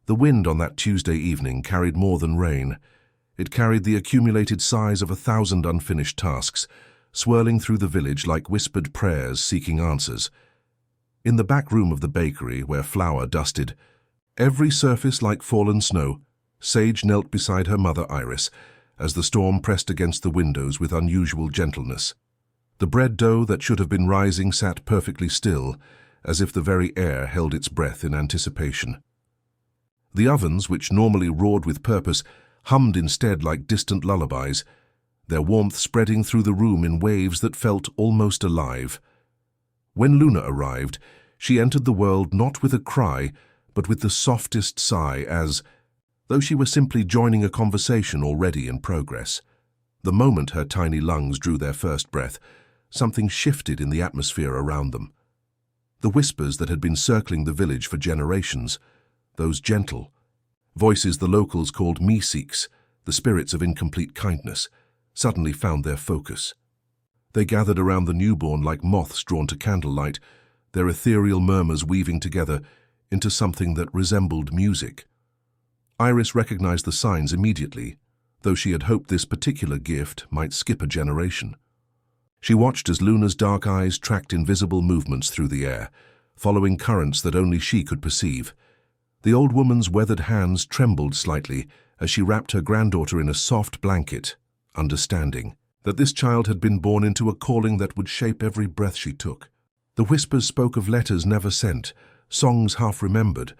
The wind on that Tuesday evening carried more than rain. It carried the accumulated sighs of 1,000 unfinished tasks, swirling through the village like whispered prayers seeking answers. In the back room of the bakery, where flour dusted, every surface like fallen snow, Sage knelt beside her mother Iris as the storm pressed against the windows with unusual gentleness. The bread dough that should have been rising sat perfectly still, as if the very air held its breath in anticipation. The ovens, which normally roared with purpose, hummed instead like distant lullabies, their warmth spreading through the room in waves that felt almost alive. When Luna arrived, she entered the world not with a cry, but with the softest sigh, as though she were simply joining a conversation already in progress. The moment her tiny lungs drew their first breath, something shifted in the atmosphere around them. The whispers that had been circling the village for generations, those gentle voices the locals called Meeseeks, the spirits of incomplete kindness, suddenly found their focus. They gathered around the newborn like moths drawn to candlelight, their ethereal murmurs weaving together into something that resembled music. Iris recognized the signs immediately, though she had hoped this particular gift might skip a generation. She watched as Luna's dark eyes tracked invisible movements through the air, following currents that only she could perceive. The old woman's weathered hands trembled slightly as she wrapped her granddaughter in a soft blanket, understanding that this child had been born into a calling that would shape every breath she took. The whispers spoke of letters never sent, songs half remembered,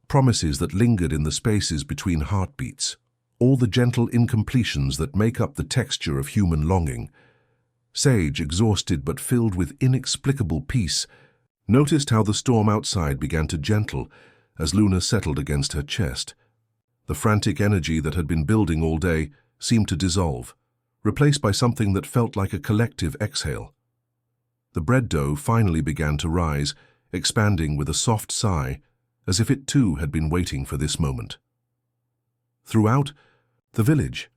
promises that lingered in the spaces between heartbeats, all the gentle incompletions that make up the texture of human longing. Sage, exhausted but filled with inexplicable peace, noticed how the storm outside began to gentle as Luna settled against her chest. The frantic energy that had been building all day seemed to dissolve, replaced by something that felt like a collective exhale. The bread dough finally began to rise, expanding with a soft sigh, as if it too had been waiting for this moment. Throughout the village,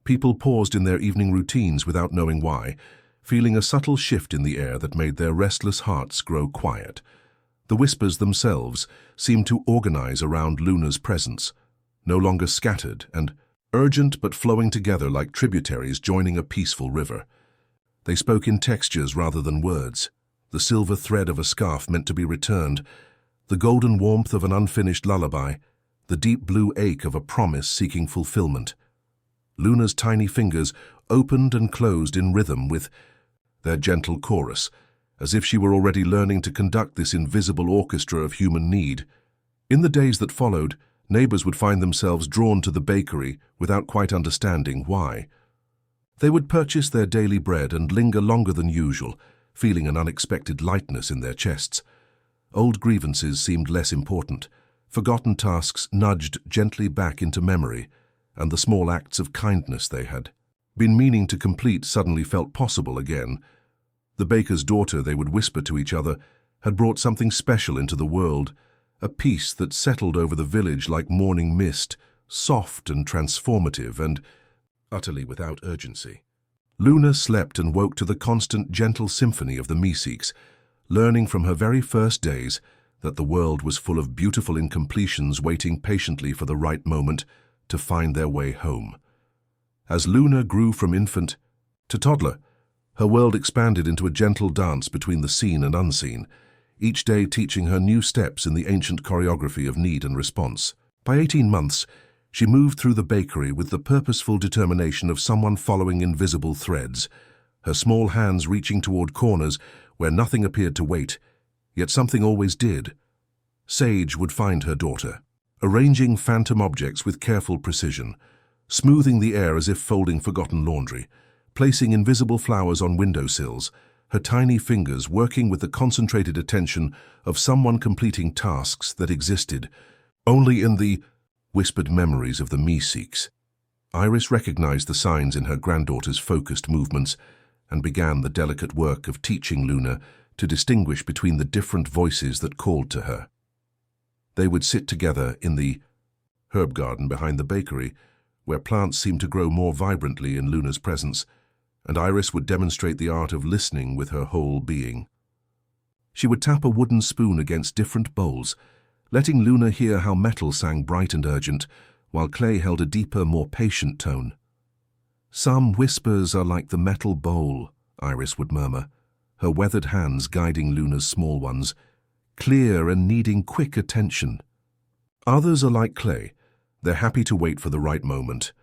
people paused in their evening routines without knowing why, feeling a subtle shift in the air that made their restless hearts grow quiet. The whispers themselves seemed to organize around Luna's presence, no longer scattered and urgent but flowing together like tributaries joining a peaceful river. They spoke in textures rather than words, the silver thread of a scarf meant to be returned, the golden warmth of an unfinished lullaby, the deep blue ache of a promise seeking fulfillment. Luna's tiny fingers opened and closed in rhythm with their gentle chorus, as if she were already learning to conduct this invisible orchestra of human need. In the days that followed, neighbors would find themselves drawn to the bakery without quite understanding why. They would purchase their daily bread and linger longer than usual, feeling an unexpected lightness in their chests. Old grievances seemed less important, forgotten tasks nudged gently back into memory, and the small acts of kindness they had been meaning to complete suddenly felt possible again. The baker's daughter, they would whisper to each other, had brought something special into the world, a peace that settled over the village like morning mist, soft and transformative and utterly without urgency. Luna slept and woke to the constant gentle symphony of the Meeseeks, learning from her very first days that the world was full of beautiful incompletions waiting patiently for the right moment to find their way home. As Luna grew from infant to toddler, her world expanded into a gentle dance between the seen and unseen, each day teaching her new steps in the ancient choreography of need and response. By 18 months, she moved through the bakery with the purposeful determination of someone following invisible threads, her small hands reaching toward corners where nothing appeared to wait, yet something always did. Sage would find her daughter, arranging phantom objects with careful precision, smoothing the air as if folding forgotten laundry, placing invisible flowers on windowsills, her tiny fingers working with the concentrated attention of someone completing tasks that existed only in the whispered memories of the Meeseeks. Iris recognized the signs in her granddaughter's focused movements and began the delicate work of teaching Luna to distinguish between the different voices that called to her. They would sit together in the herb garden behind the bakery, where plants seemed to grow more vibrantly in Luna's presence, and Iris would demonstrate the art of listening with her whole being. She would tap a wooden spoon against different bowls, letting Luna hear how metal sang bright and urgent, while clay held a deeper, more patient tone. "Some whispers are like the metal bowl," Iris would murmur, her weathered hands guiding Luna's small ones, clear and needing quick attention. "Others are like clay. They're happy to wait for the right moment."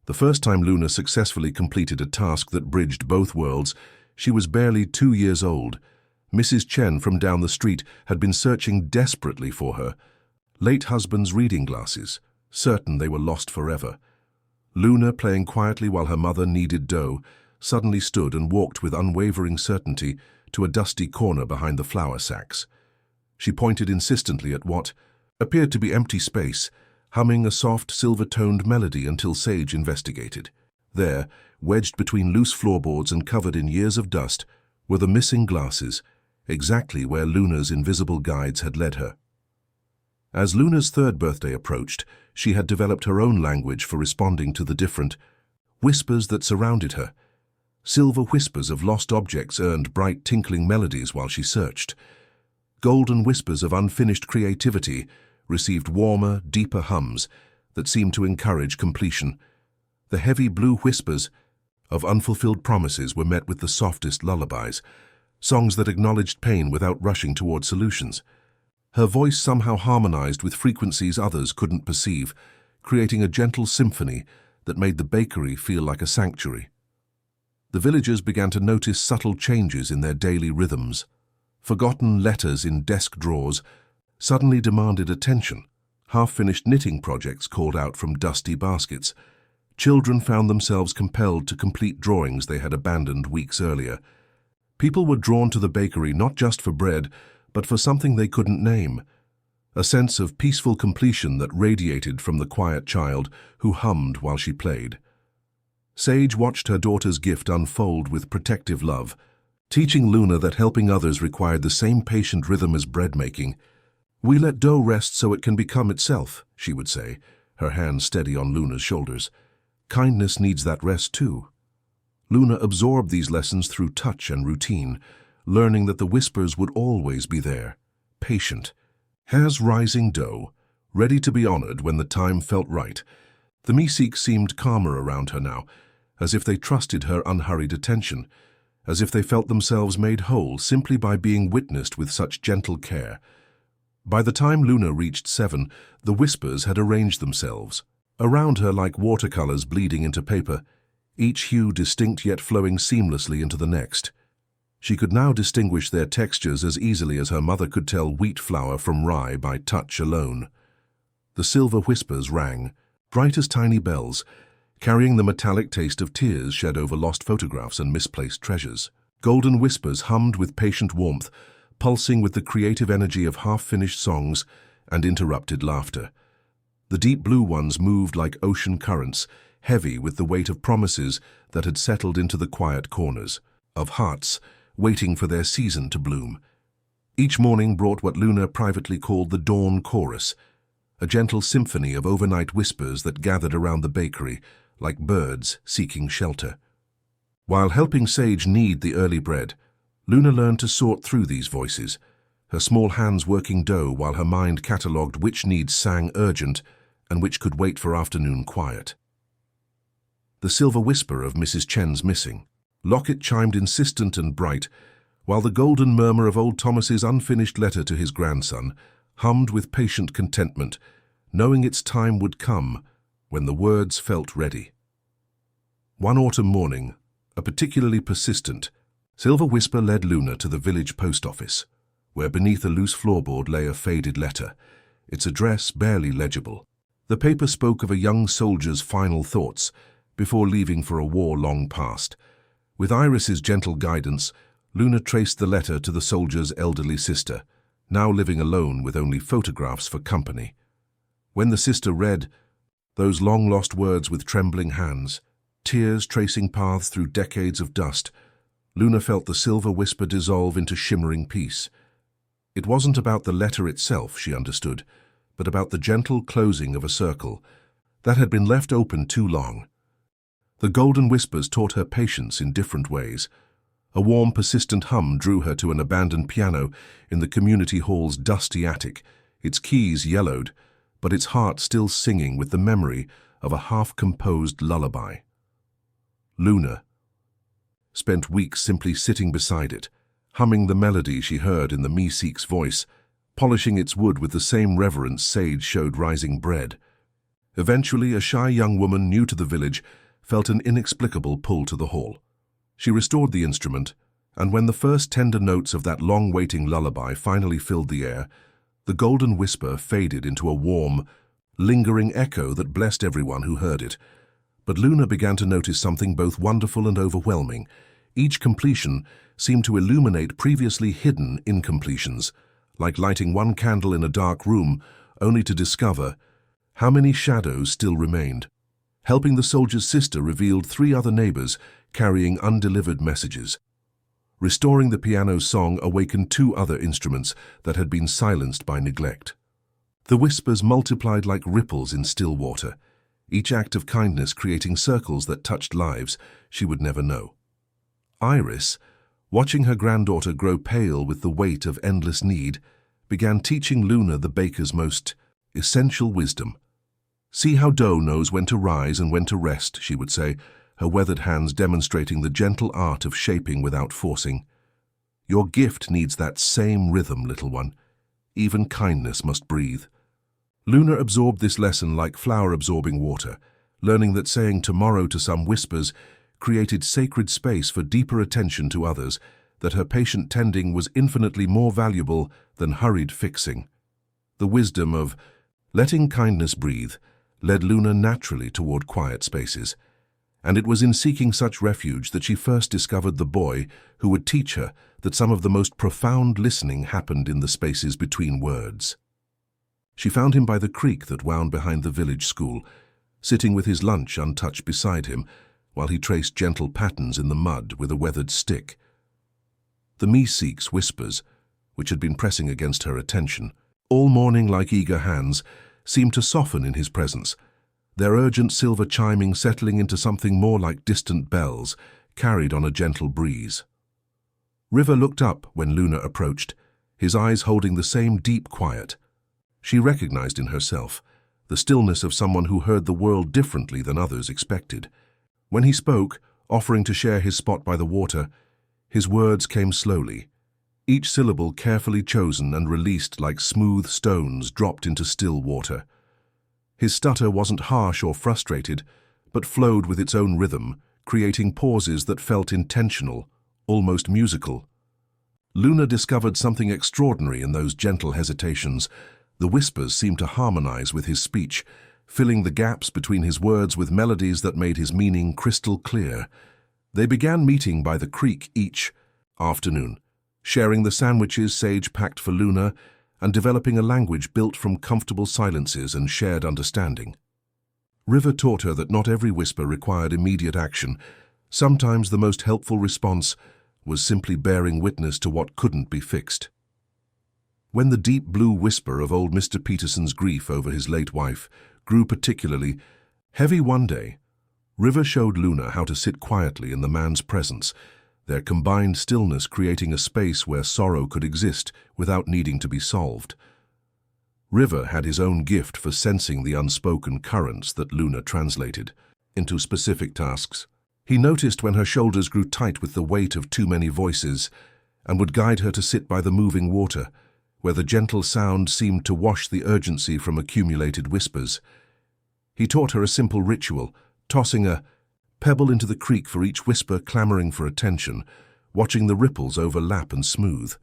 The first time Luna successfully completed a task that bridged both worlds, she was barely 2 years old. Mrs. Chen from down the street had been searching desperately for her. Late husband's reading glasses, certain they were lost forever. Luna, playing quietly while her mother kneaded dough, suddenly stood and walked with unwavering certainty to a dusty corner behind the flour sacks. She pointed insistently at what appeared to be empty space, humming a soft, silver-toned melody until Sage investigated. There, wedged between loose floorboards and covered in years of dust, were the missing glasses, exactly where Luna's invisible guides had led her. As Luna's 3rd birthday approached, she had developed her own language for responding to the different whispers that surrounded her. Silver whispers of lost objects earned bright, tinkling melodies while she searched. Golden whispers of unfinished creativity received warmer, deeper hums that seemed to encourage completion. The heavy blue whispers of unfulfilled promises were met with the softest lullabies, songs that acknowledged pain without rushing toward solutions. Her voice somehow harmonized with frequencies others couldn't perceive, creating a gentle symphony that made the bakery feel like a sanctuary. The villagers began to notice subtle changes in their daily rhythms. Forgotten letters in desk drawers suddenly demanded attention. Half-finished knitting projects called out from dusty baskets. Children found themselves compelled to complete drawings they had abandoned weeks earlier. People were drawn to the bakery not just for bread, but for something they couldn't name. A sense of peaceful completion that radiated from the quiet child who hummed while she played. Sage watched her daughter's gift unfold with protective love, teaching Luna that helping others required the same patient rhythm as bread-making. "We let dough rest so it can become itself," she would say, her hand steady on Luna's shoulders. "Kindness needs that rest too." Luna absorbed these lessons through touch and routine, learning that the whispers would always be there, patient, as rising dough, ready to be honored when the time felt right. The Meeseeks seemed calmer around her now, as if they trusted her unhurried attention, as if they felt themselves made whole simply by being witnessed with such gentle care. By the time Luna reached 7, the whispers had arranged themselves around her like watercolors bleeding into paper, each hue distinct yet flowing seamlessly into the next. She could now distinguish their textures as easily as her mother could tell wheat flour from rye by touch alone. The silver whispers rang, bright as tiny bells, carrying the metallic taste of tears shed over lost photographs and misplaced treasures. Golden whispers hummed with patient warmth, pulsing with the creative energy of half-finished songs and interrupted laughter. The deep blue ones moved like ocean currents, heavy with the weight of promises that had settled into the quiet corners, of hearts waiting for their season to bloom. Each morning brought what Luna privately called the dawn chorus, a gentle symphony of overnight whispers that gathered around the bakery, like birds seeking shelter. While helping Sage knead the early bread, Luna learned to sort through these voices, her small hands working dough while her mind catalogued which needs sang urgent and which could wait for afternoon quiet. The silver whisper of Mrs. Chen's missing. Locket chimed insistent and bright, while the golden murmur of old Thomas's unfinished letter to his grandson hummed with patient contentment, knowing its time would come when the words felt ready. One autumn morning, a particularly persistent silver whisper led Luna to the village post office, where beneath a loose floorboard lay a faded letter, its address barely legible. The paper spoke of a young soldier's final thoughts before leaving for a war long past. With Iris's gentle guidance, Luna traced the letter to the soldier's elderly sister, now living alone with only photographs for company. When the sister read those long-lost words with trembling hands, tears tracing paths through decades of dust, Luna felt the silver whisper dissolve into shimmering peace. It wasn't about the letter itself, she understood, but about the gentle closing of a circle that had been left open too long. The golden whispers taught her patience in different ways. A warm, persistent hum drew her to an abandoned piano in the community hall's dusty attic, its keys yellowed, but its heart still singing with the memory of a half-composed lullaby. Luna spent weeks simply sitting beside it, humming the melody she heard in the Meeseeks' voice, polishing its wood with the same reverence Sage showed rising bread. Eventually, a shy young woman new to the village felt an inexplicable pull to the hall. She restored the instrument, and when the first tender notes of that long-waiting lullaby finally filled the air, the golden whisper faded into a warm, lingering echo that blessed everyone who heard it. But Luna began to notice something both wonderful and overwhelming. Each completion seemed to illuminate previously hidden incompletions, like lighting one candle in a dark room only to discover how many shadows still remained. Helping the soldier's sister revealed 3 other neighbors carrying undelivered messages. Restoring the piano's song awakened 2 other instruments that had been silenced by neglect. The whispers multiplied like ripples in still water, each act of kindness creating circles that touched lives she would never know. Iris, watching her granddaughter grow pale with the weight of endless need, began teaching Luna the baker's most essential wisdom. "See how dough knows when to rise and when to rest," she would say, her weathered hands demonstrating the gentle art of shaping without forcing. "Your gift needs that same rhythm, little one. Even kindness must breathe." Luna absorbed this lesson like flour absorbing water, learning that saying tomorrow to some whispers created sacred space for deeper attention to others, that her patient tending was infinitely more valuable than hurried fixing. The wisdom of letting kindness breathe led Luna naturally toward quiet spaces, and it was in seeking such refuge that she first discovered the boy who would teach her that some of the most profound listening happened in the spaces between words. She found him by the creek that wound behind the village school, sitting with his lunch untouched beside him while he traced gentle patterns in the mud with a weathered stick. The Meeseeks' whispers, which had been pressing against her attention, all morning like eager hands, seemed to soften in his presence, their urgent silver chiming settling into something more like distant bells, carried on a gentle breeze. River looked up when Luna approached, his eyes holding the same deep quiet. She recognized in herself the stillness of someone who heard the world differently than others expected. When he spoke, offering to share his spot by the water, his words came slowly, each syllable carefully chosen and released like smooth stones dropped into still water. His stutter wasn't harsh or frustrated, but flowed with its own rhythm, creating pauses that felt intentional, almost musical. Luna discovered something extraordinary in those gentle hesitations. The whispers seemed to harmonize with his speech, filling the gaps between his words with melodies that made his meaning crystal clear. They began meeting by the creek each afternoon, sharing the sandwiches Sage packed for Luna and developing a language built from comfortable silences and shared understanding. River taught her that not every whisper required immediate action. Sometimes the most helpful response was simply bearing witness to what couldn't be fixed. When the deep blue whisper of old Mr. Peterson's grief over his late wife grew particularly heavy one day, River showed Luna how to sit quietly in the man's presence, their combined stillness creating a space where sorrow could exist without needing to be solved. River had his own gift for sensing the unspoken currents that Luna translated into specific tasks. He noticed when her shoulders grew tight with the weight of too many voices and would guide her to sit by the moving water, where the gentle sound seemed to wash the urgency from accumulated whispers. He taught her a simple ritual, tossing a pebble into the creek for each whisper clamoring for attention, watching the ripples overlap and smooth.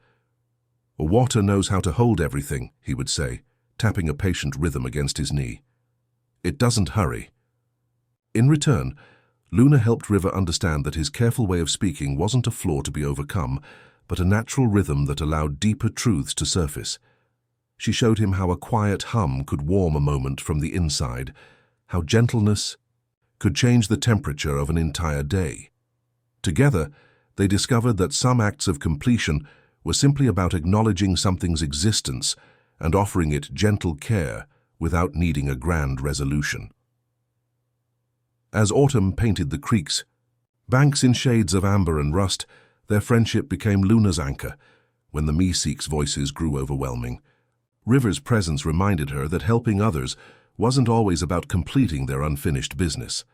"Water knows how to hold everything," he would say, tapping a patient rhythm against his knee. "It doesn't hurry." In return, Luna helped River understand that his careful way of speaking wasn't a flaw to be overcome, but a natural rhythm that allowed deeper truths to surface. She showed him how a quiet hum could warm a moment from the inside, how gentleness could change the temperature of an entire day. Together, they discovered that some acts of completion were simply about acknowledging something's existence and offering it gentle care without needing a grand resolution. As autumn painted the creeks, banks in shades of amber and rust, their friendship became Luna's anchor when the Meeseeks' voices grew overwhelming. River's presence reminded her that helping others wasn't always about completing their unfinished business.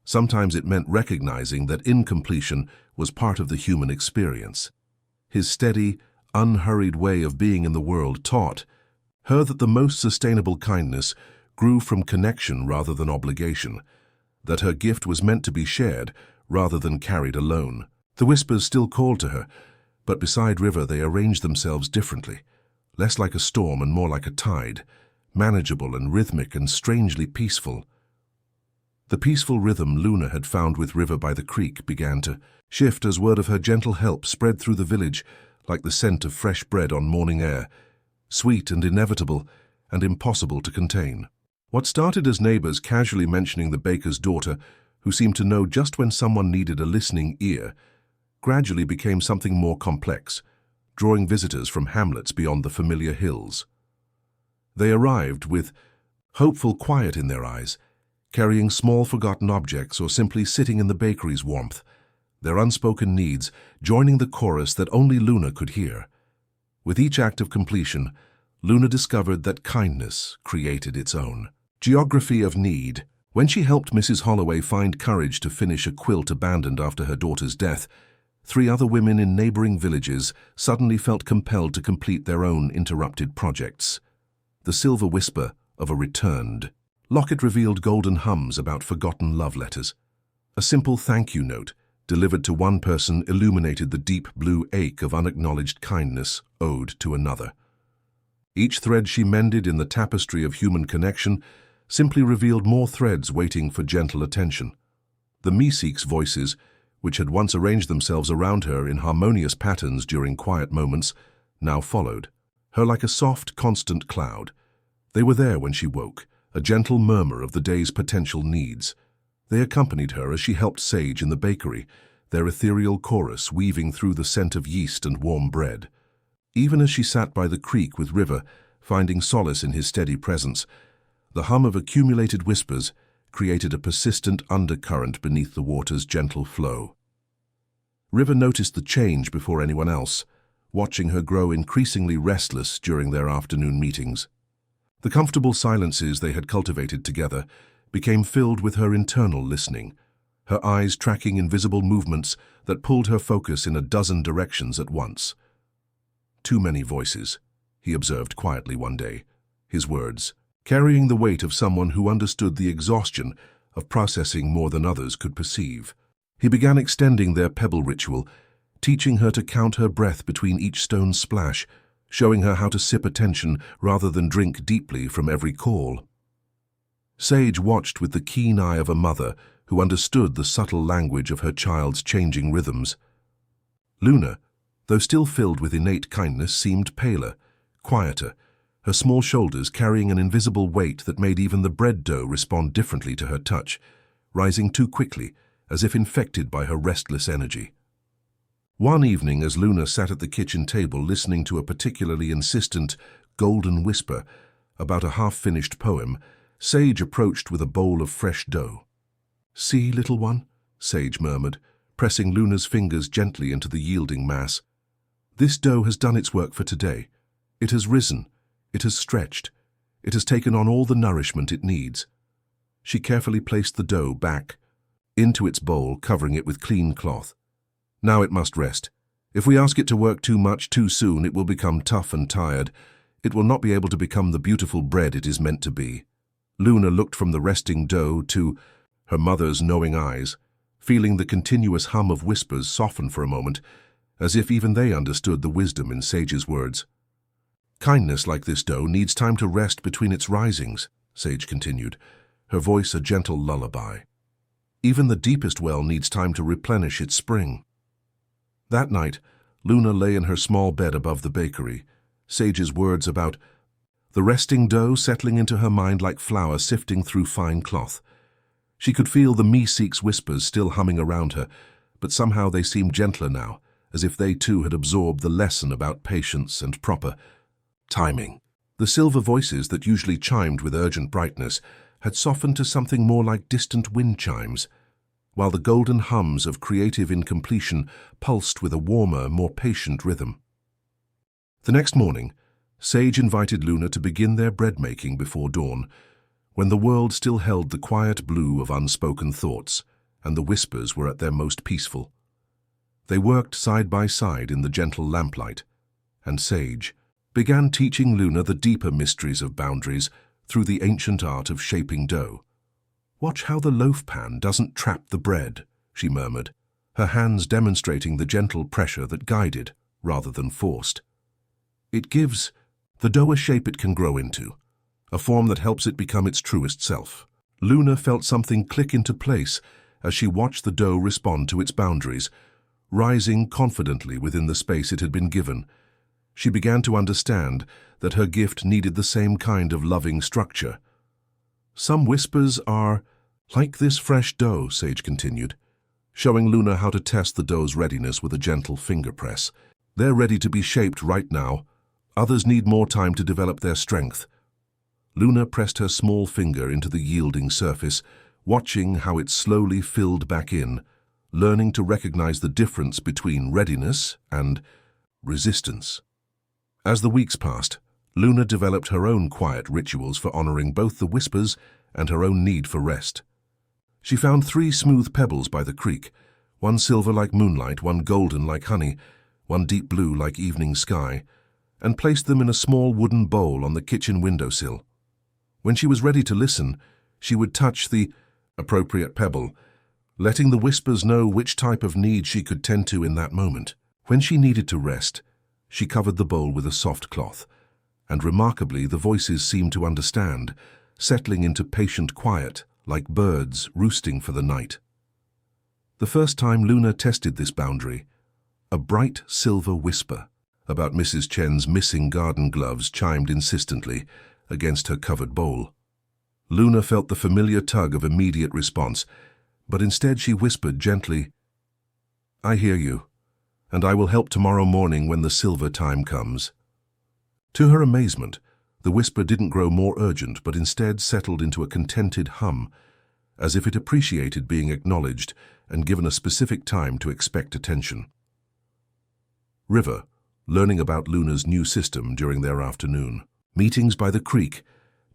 Sometimes it meant recognizing that incompletion was part of the human experience. His steady, unhurried way of being in the world taught her that the most sustainable kindness grew from connection rather than obligation, that her gift was meant to be shared rather than carried alone. The whispers still called to her, but beside River they arranged themselves differently, less like a storm and more like a tide, manageable and rhythmic and strangely peaceful. The peaceful rhythm Luna had found with River by the creek began to shift as word of her gentle help spread through the village like the scent of fresh bread on morning air, sweet and inevitable and impossible to contain. What started as neighbors casually mentioning the baker's daughter, who seemed to know just when someone needed a listening ear, gradually became something more complex, drawing visitors from hamlets beyond the familiar hills. They arrived with hopeful quiet in their eyes, carrying small forgotten objects or simply sitting in the bakery's warmth, their unspoken needs joining the chorus that only Luna could hear. With each act of completion, Luna discovered that kindness created its own geography of need. When she helped Mrs. Holloway find courage to finish a quilt abandoned after her daughter's death, 3 other women in neighboring villages suddenly felt compelled to complete their own interrupted projects. The silver whisper of a returned locket revealed golden hums about forgotten love letters. A simple thank you note delivered to one person illuminated the deep blue ache of unacknowledged kindness owed to another. Each thread she mended in the tapestry of human connection simply revealed more threads waiting for gentle attention. The Meeseeks voices, which had once arranged themselves around her in harmonious patterns during quiet moments, now followed her like a soft, constant cloud. They were there when she woke, a gentle murmur of the day's potential needs. They accompanied her as she helped Sage in the bakery, their ethereal chorus weaving through the scent of yeast and warm bread. Even as she sat by the creek with River, finding solace in his steady presence, the hum of accumulated whispers created a persistent undercurrent beneath the water's gentle flow. River noticed the change before anyone else, watching her grow increasingly restless during their afternoon meetings. The comfortable silences they had cultivated together became filled with her internal listening, her eyes tracking invisible movements that pulled her focus in a dozen directions at once. "Too many voices," he observed quietly one day, his words carrying the weight of someone who understood the exhaustion of processing more than others could perceive. He began extending their pebble ritual, teaching her to count her breath between each stone's splash, showing her how to sip attention rather than drink deeply from every call. Sage watched with the keen eye of a mother who understood the subtle language of her child's changing rhythms. Luna, though still filled with innate kindness, seemed paler, quieter, her small shoulders carrying an invisible weight that made even the bread dough respond differently to her touch, rising too quickly, as if infected by her restless energy. One evening, as Luna sat at the kitchen table listening to a particularly insistent golden whisper about a half-finished poem, Sage approached with a bowl of fresh dough. "See, little one," Sage murmured, pressing Luna's fingers gently into the yielding mass. "This dough has done its work for today. It has risen. It has stretched. It has taken on all the nourishment it needs." She carefully placed the dough back into its bowl, covering it with clean cloth. "Now it must rest. If we ask it to work too much too soon, it will become tough and tired. It will not be able to become the beautiful bread it is meant to be." Luna looked from the resting dough to her mother's knowing eyes, feeling the continuous hum of whispers soften for a moment, as if even they understood the wisdom in Sage's words. "Kindness like this dough needs time to rest between its risings," Sage continued, her voice a gentle lullaby. "Even the deepest well needs time to replenish its spring." That night, Luna lay in her small bed above the bakery, Sage's words about the resting dough settling into her mind like flour sifting through fine cloth. She could feel the Meeseeks whispers still humming around her, but somehow they seemed gentler now, as if they too had absorbed the lesson about patience and proper timing. The silver voices that usually chimed with urgent brightness had softened to something more like distant wind chimes, while the golden hums of creative incompletion pulsed with a warmer, more patient rhythm. The next morning, Sage invited Luna to begin their bread-making before dawn, when the world still held the quiet blue of unspoken thoughts, and the whispers were at their most peaceful. They worked side by side in the gentle lamplight, and Sage began teaching Luna the deeper mysteries of boundaries through the ancient art of shaping dough. "Watch how the loaf pan doesn't trap the bread," she murmured, her hands demonstrating the gentle pressure that guided rather than forced. "It gives the dough a shape it can grow into, a form that helps it become its truest self." Luna felt something click into place as she watched the dough respond to its boundaries, rising confidently within the space it had been given. She began to understand that her gift needed the same kind of loving structure. "Some whispers are like this fresh dough," Sage continued, showing Luna how to test the dough's readiness with a gentle finger press. "They're ready to be shaped right now. Others need more time to develop their strength." Luna pressed her small finger into the yielding surface, watching how it slowly filled back in, learning to recognize the difference between readiness and resistance. As the weeks passed, Luna developed her own quiet rituals for honoring both the whispers and her own need for rest. She found 3 smooth pebbles by the creek, one silver like moonlight, one golden like honey, one deep blue like evening sky, and placed them in a small wooden bowl on the kitchen windowsill. When she was ready to listen, she would touch the appropriate pebble, letting the whispers know which type of need she could tend to in that moment. When she needed to rest, she covered the bowl with a soft cloth, and remarkably the voices seemed to understand, settling into patient quiet, like birds roosting for the night. The first time Luna tested this boundary, a bright silver whisper about Mrs. Chen's missing garden gloves chimed insistently against her covered bowl. Luna felt the familiar tug of immediate response, but instead she whispered gently, "I hear you, and I will help tomorrow morning when the silver time comes." To her amazement, the whisper didn't grow more urgent, but instead settled into a contented hum, as if it appreciated being acknowledged and given a specific time to expect attention. River, learning about Luna's new system during their afternoon meetings by the creek,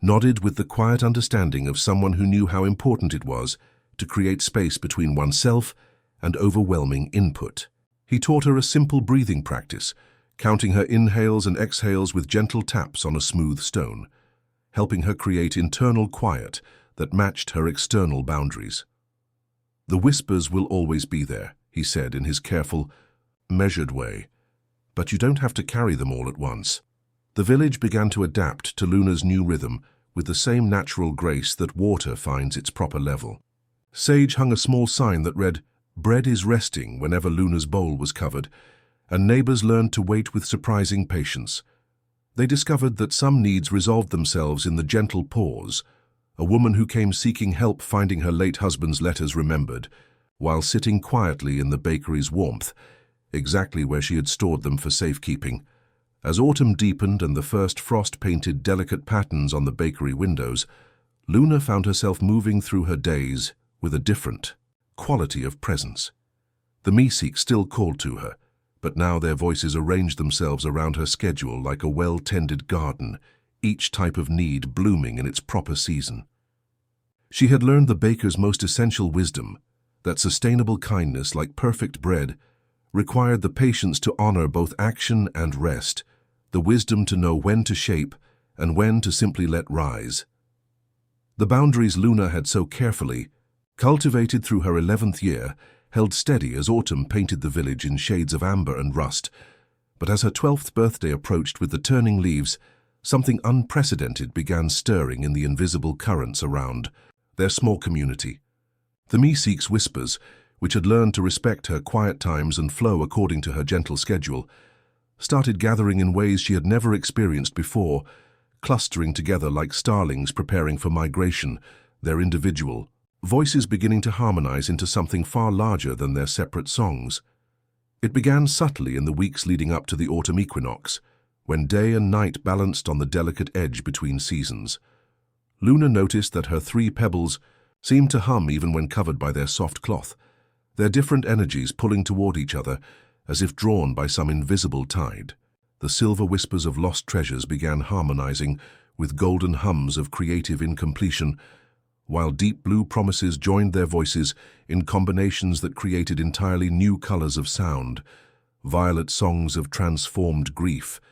nodded with the quiet understanding of someone who knew how important it was to create space between oneself and overwhelming input. He taught her a simple breathing practice, counting her inhales and exhales with gentle taps on a smooth stone, helping her create internal quiet that matched her external boundaries. "The whispers will always be there," he said in his careful, measured way, "but you don't have to carry them all at once." The village began to adapt to Luna's new rhythm with the same natural grace that water finds its proper level. Sage hung a small sign that read, "Bread is resting," whenever Luna's bowl was covered, and neighbors learned to wait with surprising patience. They discovered that some needs resolved themselves in the gentle pause, a woman who came seeking help finding her late husband's letters remembered, while sitting quietly in the bakery's warmth, exactly where she had stored them for safekeeping. As autumn deepened and the first frost painted delicate patterns on the bakery windows, Luna found herself moving through her days with a different quality of presence. The Meeseeks still called to her, but now their voices arranged themselves around her schedule like a well-tended garden, each type of need blooming in its proper season. She had learned the baker's most essential wisdom, that sustainable kindness, like perfect bread, required the patience to honor both action and rest, the wisdom to know when to shape and when to simply let rise. The boundaries Luna had so carefully cultivated through her 11th year held steady as autumn painted the village in shades of amber and rust. But as her 12th birthday approached with the turning leaves, something unprecedented began stirring in the invisible currents around their small community. The Meeseeks' whispers, which had learned to respect her quiet times and flow according to her gentle schedule, started gathering in ways she had never experienced before, clustering together like starlings preparing for migration, their individual voices beginning to harmonize into something far larger than their separate songs. It began subtly in the weeks leading up to the autumn equinox, when day and night balanced on the delicate edge between seasons. Luna noticed that her 3 pebbles seemed to hum even when covered by their soft cloth, their different energies pulling toward each other as if drawn by some invisible tide. the silver whispers of lost treasures began harmonizing with golden hums of creative incompletion, while deep blue promises joined their voices in combinations that created entirely new colors of sound, violet songs of transformed grief,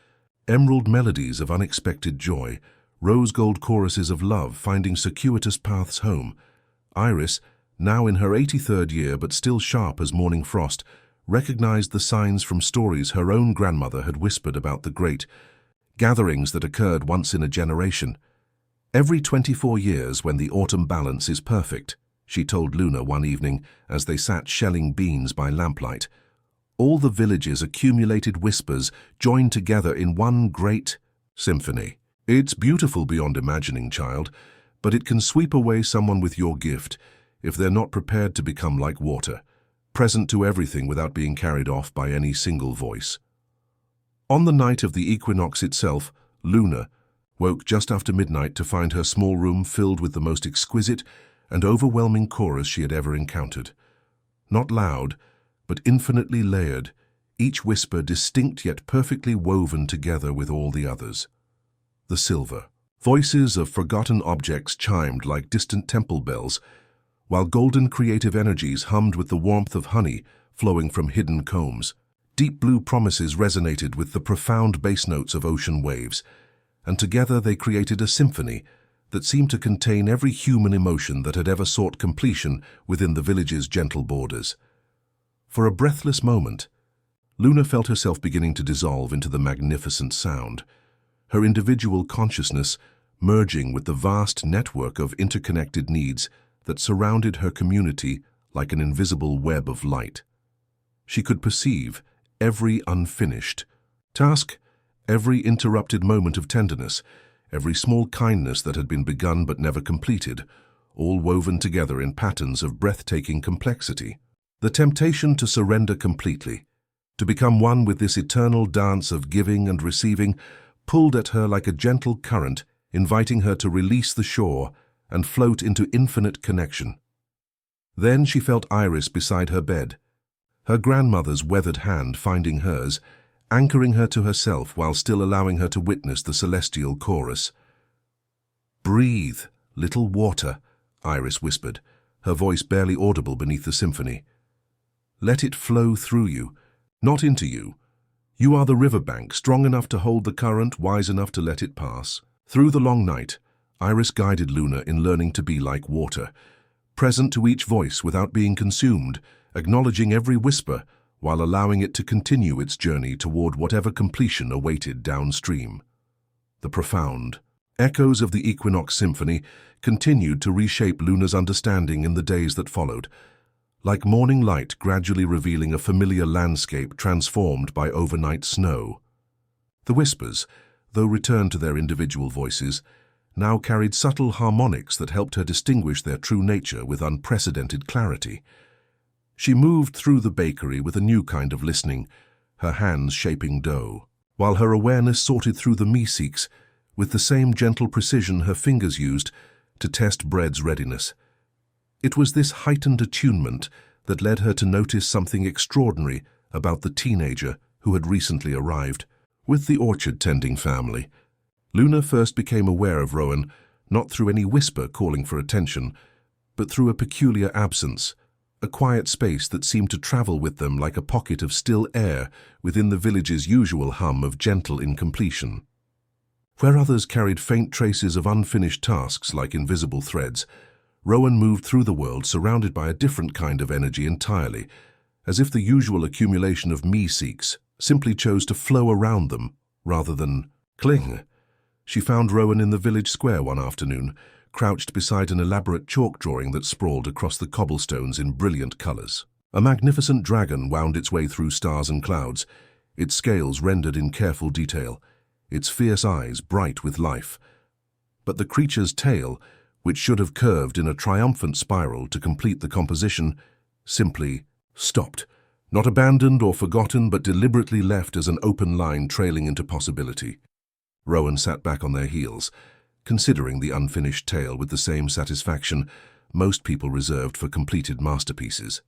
emerald melodies of unexpected joy, rose-gold choruses of love finding circuitous paths home. Iris, now in her 83rd year but still sharp as morning frost, recognized the signs from stories her own grandmother had whispered about the great gatherings that occurred once in a generation. Every 24 years when the autumn balance is perfect, she told Luna one evening as they sat shelling beans by lamplight. All the village's accumulated whispers join together in one great symphony. It's beautiful beyond imagining, child, but it can sweep away someone with your gift if they're not prepared to become like water, present to everything without being carried off by any single voice. On the night of the equinox itself, Luna woke just after midnight to find her small room filled with the most exquisite and overwhelming chorus she had ever encountered. Not loud, but infinitely layered, each whisper distinct yet perfectly woven together with all the others. The silver. Voices of forgotten objects chimed like distant temple bells, while golden creative energies hummed with the warmth of honey flowing from hidden combs. Deep blue promises resonated with the profound bass notes of ocean waves, and together they created a symphony that seemed to contain every human emotion that had ever sought completion within the village's gentle borders. For a breathless moment, Luna felt herself beginning to dissolve into the magnificent sound, her individual consciousness merging with the vast network of interconnected needs that surrounded her community like an invisible web of light. She could perceive every unfinished task, every interrupted moment of tenderness, every small kindness that had been begun but never completed, all woven together in patterns of breathtaking complexity. The temptation to surrender completely, to become one with this eternal dance of giving and receiving, pulled at her like a gentle current, inviting her to release the shore and float into infinite connection. Then she felt Iris beside her bed, her grandmother's weathered hand finding hers, anchoring her to herself while still allowing her to witness the celestial chorus. "Breathe, little water," Iris whispered, her voice barely audible beneath the symphony. "Let it flow through you, not into you. You are the riverbank, strong enough to hold the current, wise enough to let it pass." Through the long night, Iris guided Luna in learning to be like water, present to each voice without being consumed, acknowledging every whisper while allowing it to continue its journey toward whatever completion awaited downstream. The profound echoes of the Equinox Symphony continued to reshape Luna's understanding in the days that followed, like morning light gradually revealing a familiar landscape transformed by overnight snow. The whispers, though returned to their individual voices, now carried subtle harmonics that helped her distinguish their true nature with unprecedented clarity. She moved through the bakery with a new kind of listening, her hands shaping dough, while her awareness sorted through the Meeseeks with the same gentle precision her fingers used to test bread's readiness. It was this heightened attunement that led her to notice something extraordinary about the teenager who had recently arrived. With the orchard-tending family, Luna first became aware of Rowan not through any whisper calling for attention, but through a peculiar absence, a quiet space that seemed to travel with them like a pocket of still air within the village's usual hum of gentle incompletion. Where others carried faint traces of unfinished tasks like invisible threads, Rowan moved through the world surrounded by a different kind of energy entirely, as if the usual accumulation of Meeseeks simply chose to flow around them rather than cling. She found Rowan in the village square one afternoon, crouched beside an elaborate chalk drawing that sprawled across the cobblestones in brilliant colors. A magnificent dragon wound its way through stars and clouds, its scales rendered in careful detail, its fierce eyes bright with life. But the creature's tail, which should have curved in a triumphant spiral to complete the composition, simply stopped, not abandoned or forgotten, but deliberately left as an open line trailing into possibility. Rowan sat back on their heels, considering the unfinished tale with the same satisfaction most people reserved for completed masterpieces.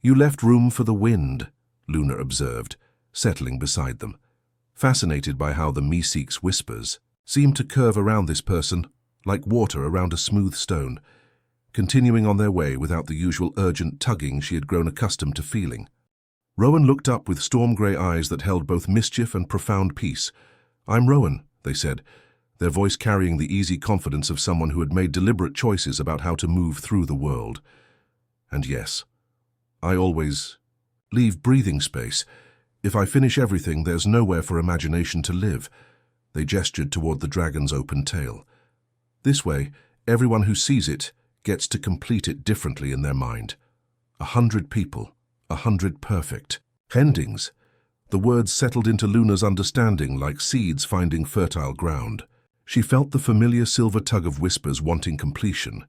"You left room for the wind," Luna observed, settling beside them. fascinated by how the Meeseeks' whispers seemed to curve around this person like water around a smooth stone, continuing on their way without the usual urgent tugging she had grown accustomed to feeling. Rowan looked up with storm-grey eyes that held both mischief and profound peace. "I'm Rowan," they said, their voice carrying the easy confidence of someone who had made deliberate choices about how to move through the world. "And yes, I always leave breathing space. If I finish everything, there's nowhere for imagination to live." They gestured toward the dragon's open tail. "This way, everyone who sees it gets to complete it differently in their mind. 100 people, 100 perfect endings." The words settled into Luna's understanding like seeds finding fertile ground. She felt the familiar silver tug of whispers wanting completion,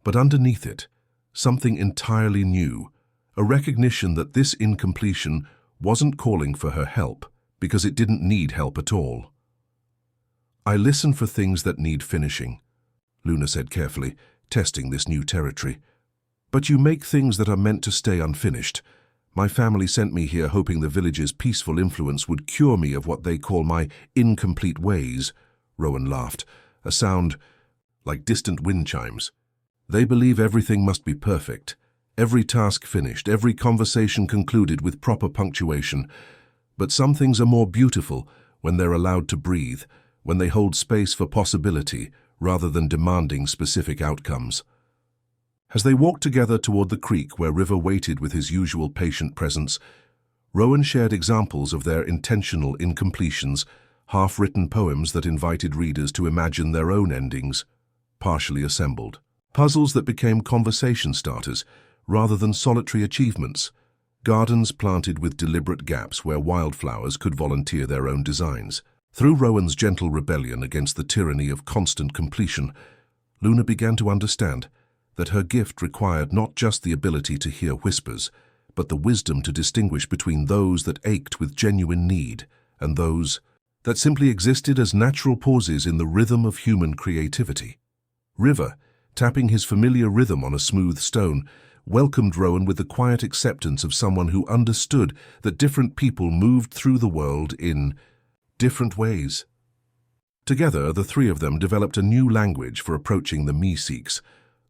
but underneath it, something entirely new, a recognition that this incompletion wasn't calling for her help because it didn't need help at all. "I listen for things that need finishing," Luna said carefully, testing this new territory. "But you make things that are meant to stay unfinished. My family sent me here hoping the village's peaceful influence would cure me of what they call my incomplete ways." Rowan laughed, a sound like distant wind chimes. "They believe everything must be perfect, every task finished, every conversation concluded with proper punctuation. But some things are more beautiful when they're allowed to breathe, when they hold space for possibility rather than demanding specific outcomes." As they walked together toward the creek where River waited with his usual patient presence, Rowan shared examples of their intentional incompletions, half-written poems that invited readers to imagine their own endings, partially assembled. Puzzles that became conversation starters rather than solitary achievements. Gardens planted with deliberate gaps where wildflowers could volunteer their own designs. Through Rowan's gentle rebellion against the tyranny of constant completion, Luna began to understand that her gift required not just the ability to hear whispers, but the wisdom to distinguish between those that ached with genuine need and those that simply existed as natural pauses in the rhythm of human creativity. River, tapping his familiar rhythm on a smooth stone, welcomed Rowan with the quiet acceptance of someone who understood that different people moved through the world in different ways. Together, the three of them developed a new language for approaching the Meeseeks,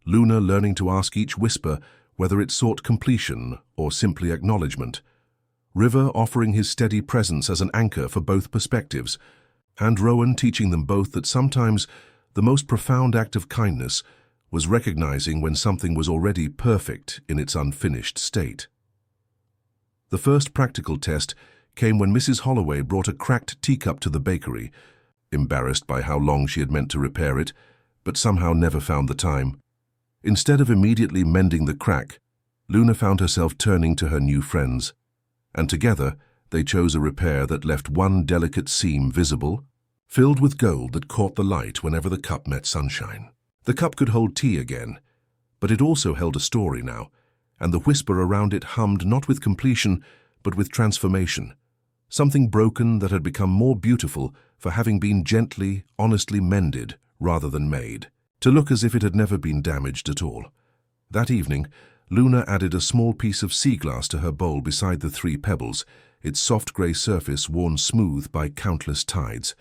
Luna learning to ask each whisper whether it sought completion or simply acknowledgement, River offering his steady presence as an anchor for both perspectives, and Rowan teaching them both that sometimes the most profound act of kindness was recognizing when something was already perfect in its unfinished state. The first practical test came when Mrs. Holloway brought a cracked teacup to the bakery, embarrassed by how long she had meant to repair it, but somehow never found the time. Instead of immediately mending the crack, Luna found herself turning to her new friends, and together they chose a repair that left one delicate seam visible, filled with gold that caught the light whenever the cup met sunshine. The cup could hold tea again, but it also held a story now, and the whisper around it hummed not with completion, but with transformation, something broken that had become more beautiful for having been gently, honestly mended rather than made, to look as if it had never been damaged at all. That evening, Luna added a small piece of sea glass to her bowl beside the three pebbles, its soft grey surface worn smooth by countless tides,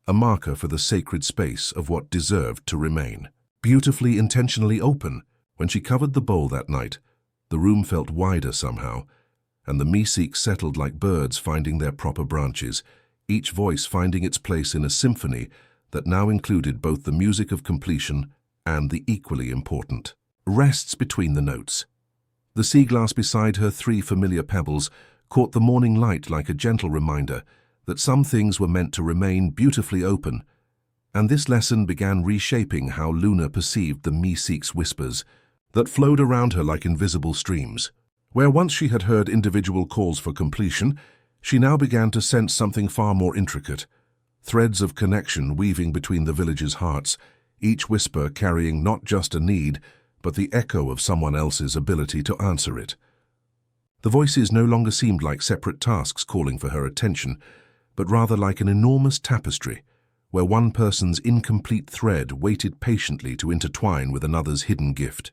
a marker for the sacred space of what deserved to remain. Beautifully intentionally open, when she covered the bowl that night, the room felt wider somehow, and the Meeseeks settled like birds finding their proper branches, each voice finding its place in a symphony that now included both the music of completion and the equally important rests between the notes. The sea glass beside her three familiar pebbles caught the morning light like a gentle reminder that some things were meant to remain beautifully open, and this lesson began reshaping how Luna perceived the Meeseeks' whispers that flowed around her like invisible streams. Where once she had heard individual calls for completion, she now began to sense something far more intricate, threads of connection weaving between the village's hearts, each whisper carrying not just a need, but the echo of someone else's ability to answer it. The voices no longer seemed like separate tasks calling for her attention, but rather like an enormous tapestry, where one person's incomplete thread waited patiently to intertwine with another's hidden gift.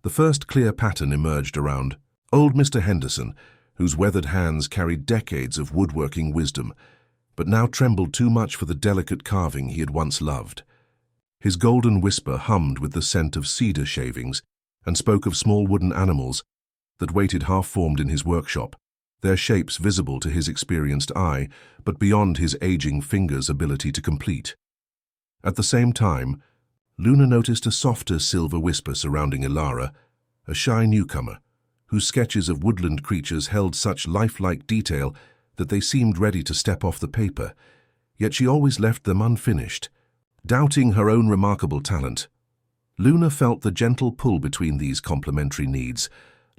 The first clear pattern emerged around old Mr. Henderson, whose weathered hands carried decades of woodworking wisdom, but now trembled too much for the delicate carving he had once loved. His golden whisper hummed with the scent of cedar shavings and spoke of small wooden animals that waited half-formed in his workshop, their shapes visible to his experienced eye, but beyond his aging fingers' ability to complete. At the same time, Luna noticed a softer silver whisper surrounding Ilara, a shy newcomer, whose sketches of woodland creatures held such lifelike detail that they seemed ready to step off the paper, yet she always left them unfinished. Doubting her own remarkable talent, Luna felt the gentle pull between these complementary needs,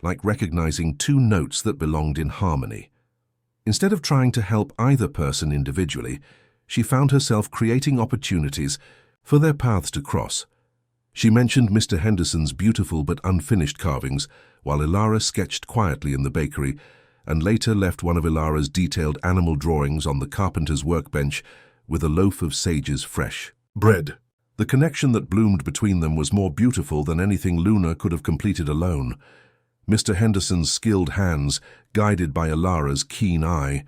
like recognizing two notes that belonged in harmony. Instead of trying to help either person individually, she found herself creating opportunities for their paths to cross. She mentioned Mr. Henderson's beautiful but unfinished carvings, while Ilara sketched quietly in the bakery, and later left one of Ilara's detailed animal drawings on the carpenter's workbench with a loaf of Sage's fresh bread. The connection that bloomed between them was more beautiful than anything Luna could have completed alone. Mr. Henderson's skilled hands, guided by Ilara's keen eye,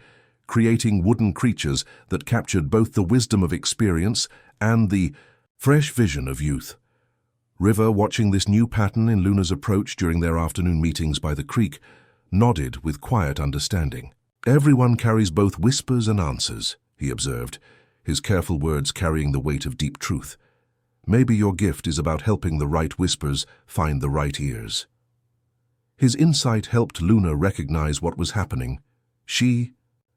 creating wooden creatures that captured both the wisdom of experience and the fresh vision of youth. River, watching this new pattern in Luna's approach during their afternoon meetings by the creek, nodded with quiet understanding. "Everyone carries both whispers and answers," he observed, his careful words carrying the weight of deep truth. "Maybe your gift is about helping the right whispers find the right ears." His insight helped Luna recognize what was happening. She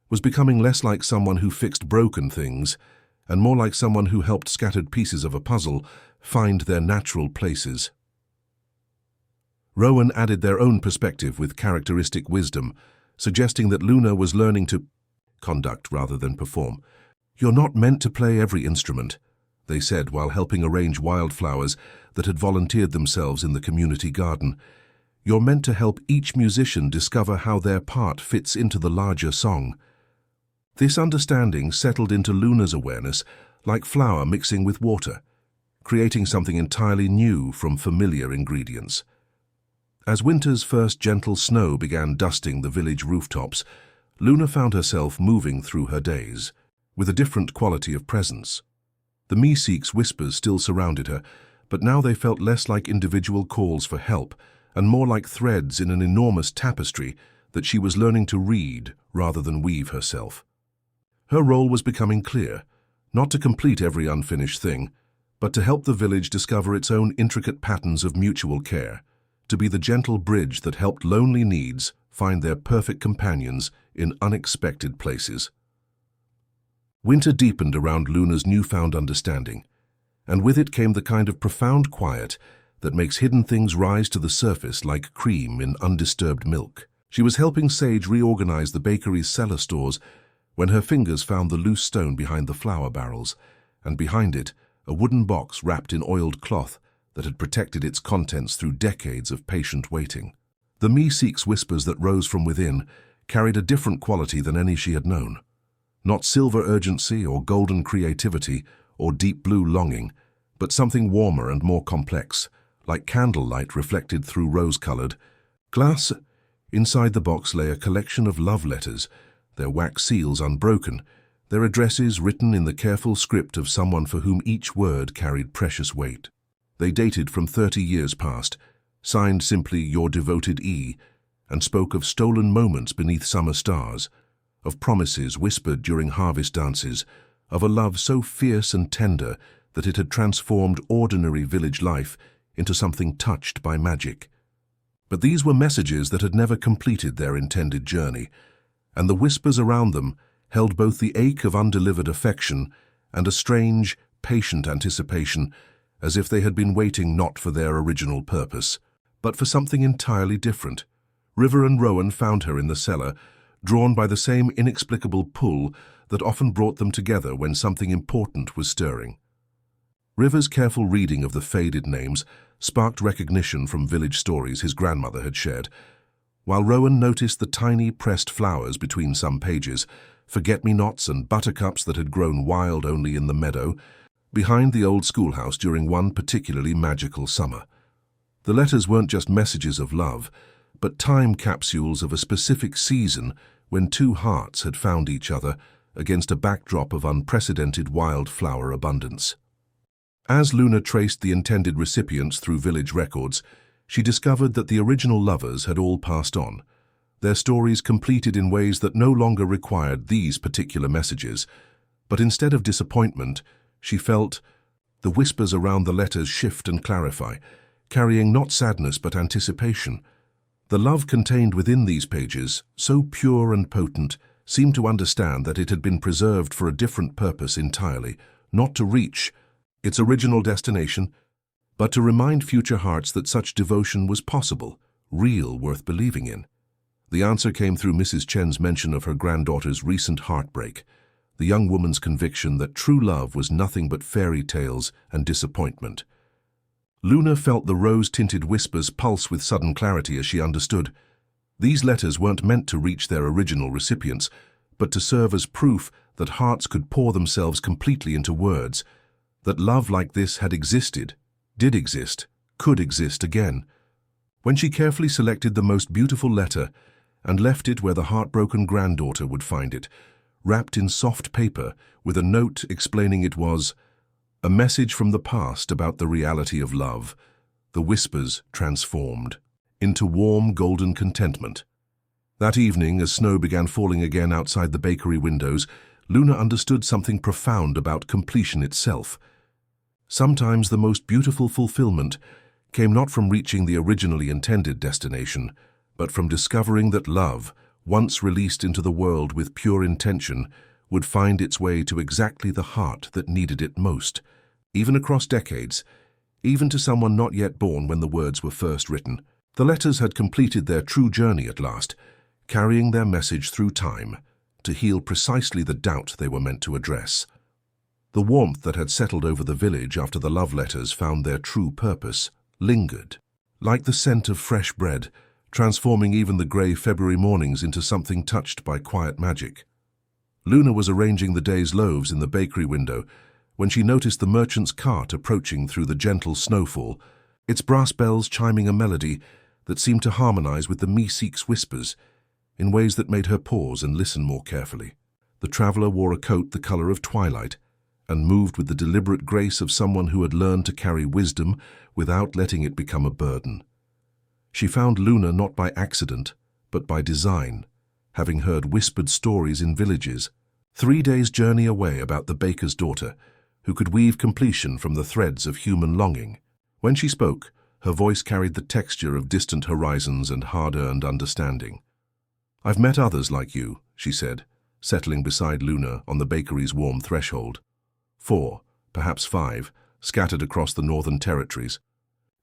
was becoming less like someone who fixed broken things, and more like someone who helped scattered pieces of a puzzle find their natural places. Rowan added their own perspective with characteristic wisdom, suggesting that Luna was learning to conduct rather than perform. "You're not meant to play every instrument," they said while helping arrange wildflowers that had volunteered themselves in the community garden. "You're meant to help each musician discover how their part fits into the larger song." This understanding settled into Luna's awareness like flour mixing with water, creating something entirely new from familiar ingredients. As winter's first gentle snow began dusting the village rooftops, Luna found herself moving through her days with a different quality of presence. The Meeseeks whispers still surrounded her, but now they felt less like individual calls for help and more like threads in an enormous tapestry that she was learning to read rather than weave herself. Her role was becoming clear, not to complete every unfinished thing, but to help the village discover its own intricate patterns of mutual care, to be the gentle bridge that helped lonely needs find their perfect companions in unexpected places. Winter deepened around Luna's newfound understanding, and with it came the kind of profound quiet that makes hidden things rise to the surface like cream in undisturbed milk. She was helping Sage reorganize the bakery's cellar stores when her fingers found the loose stone behind the flour barrels, and behind it, a wooden box wrapped in oiled cloth that had protected its contents through decades of patient waiting. The Meeseeks whispers that rose from within carried a different quality than any she had known. Not silver urgency or golden creativity or deep blue longing, but something warmer and more complex, like candlelight reflected through rose-colored glass. Inside the box lay a collection of love letters, their wax seals unbroken, their addresses written in the careful script of someone for whom each word carried precious weight. They dated from 30 years past, signed simply "Your Devoted E", and spoke of stolen moments beneath summer stars, of promises whispered during harvest dances, of a love so fierce and tender that it had transformed ordinary village life into something touched by magic. But these were messages that had never completed their intended journey, and the whispers around them held both the ache of undelivered affection and a strange, patient anticipation, as if they had been waiting not for their original purpose, but for something entirely different. River and Rowan found her in the cellar, drawn by the same inexplicable pull that often brought them together when something important was stirring. River's careful reading of the faded names sparked recognition from village stories his grandmother had shared, while Rowan noticed the tiny pressed flowers between some pages, forget-me-nots and buttercups that had grown wild only in the meadow, behind the old schoolhouse during one particularly magical summer. The letters weren't just messages of love, but time capsules of a specific season when two hearts had found each other against a backdrop of unprecedented wildflower abundance. As Luna traced the intended recipients through village records, she discovered that the original lovers had all passed on, their stories completed in ways that no longer required these particular messages. But instead of disappointment, she felt the whispers around the letters shift and clarify, carrying not sadness but anticipation. The love contained within these pages, so pure and potent, seemed to understand that it had been preserved for a different purpose entirely, not to reach its original destination, but to remind future hearts that such devotion was possible, real, worth believing in. The answer came through Mrs. Chen's mention of her granddaughter's recent heartbreak, the young woman's conviction that true love was nothing but fairy tales and disappointment. Luna felt the rose-tinted whispers pulse with sudden clarity as she understood. These letters weren't meant to reach their original recipients, but to serve as proof that hearts could pour themselves completely into words, that love like this had existed, did exist, could exist again. When she carefully selected the most beautiful letter and left it where the heartbroken granddaughter would find it, wrapped in soft paper with a note explaining it was a message from the past about the reality of love, the whispers transformed into warm golden contentment. That evening, as snow began falling again outside the bakery windows, Luna understood something profound about completion itself. Sometimes the most beautiful fulfillment came not from reaching the originally intended destination, but from discovering that love, once released into the world with pure intention, would find its way to exactly the heart that needed it most, even across decades, even to someone not yet born when the words were first written. The letters had completed their true journey at last, carrying their message through time to heal precisely the doubt they were meant to address. The warmth that had settled over the village after the love letters found their true purpose lingered, like the scent of fresh bread, transforming even the grey February mornings into something touched by quiet magic. Luna was arranging the day's loaves in the bakery window when she noticed the merchant's cart approaching through the gentle snowfall, its brass bells chiming a melody that seemed to harmonize with the Meeseeks whispers in ways that made her pause and listen more carefully. The traveler wore a coat the color of twilight and moved with the deliberate grace of someone who had learned to carry wisdom without letting it become a burden. She found Luna not by accident, but by design, having heard whispered stories in villages, 3 days' journey away about the baker's daughter, who could weave completion from the threads of human longing. When she spoke, her voice carried the texture of distant horizons and hard-earned understanding. "I've met others like you," she said, settling beside Luna on the bakery's warm threshold. 4, perhaps 5, scattered across the northern territories.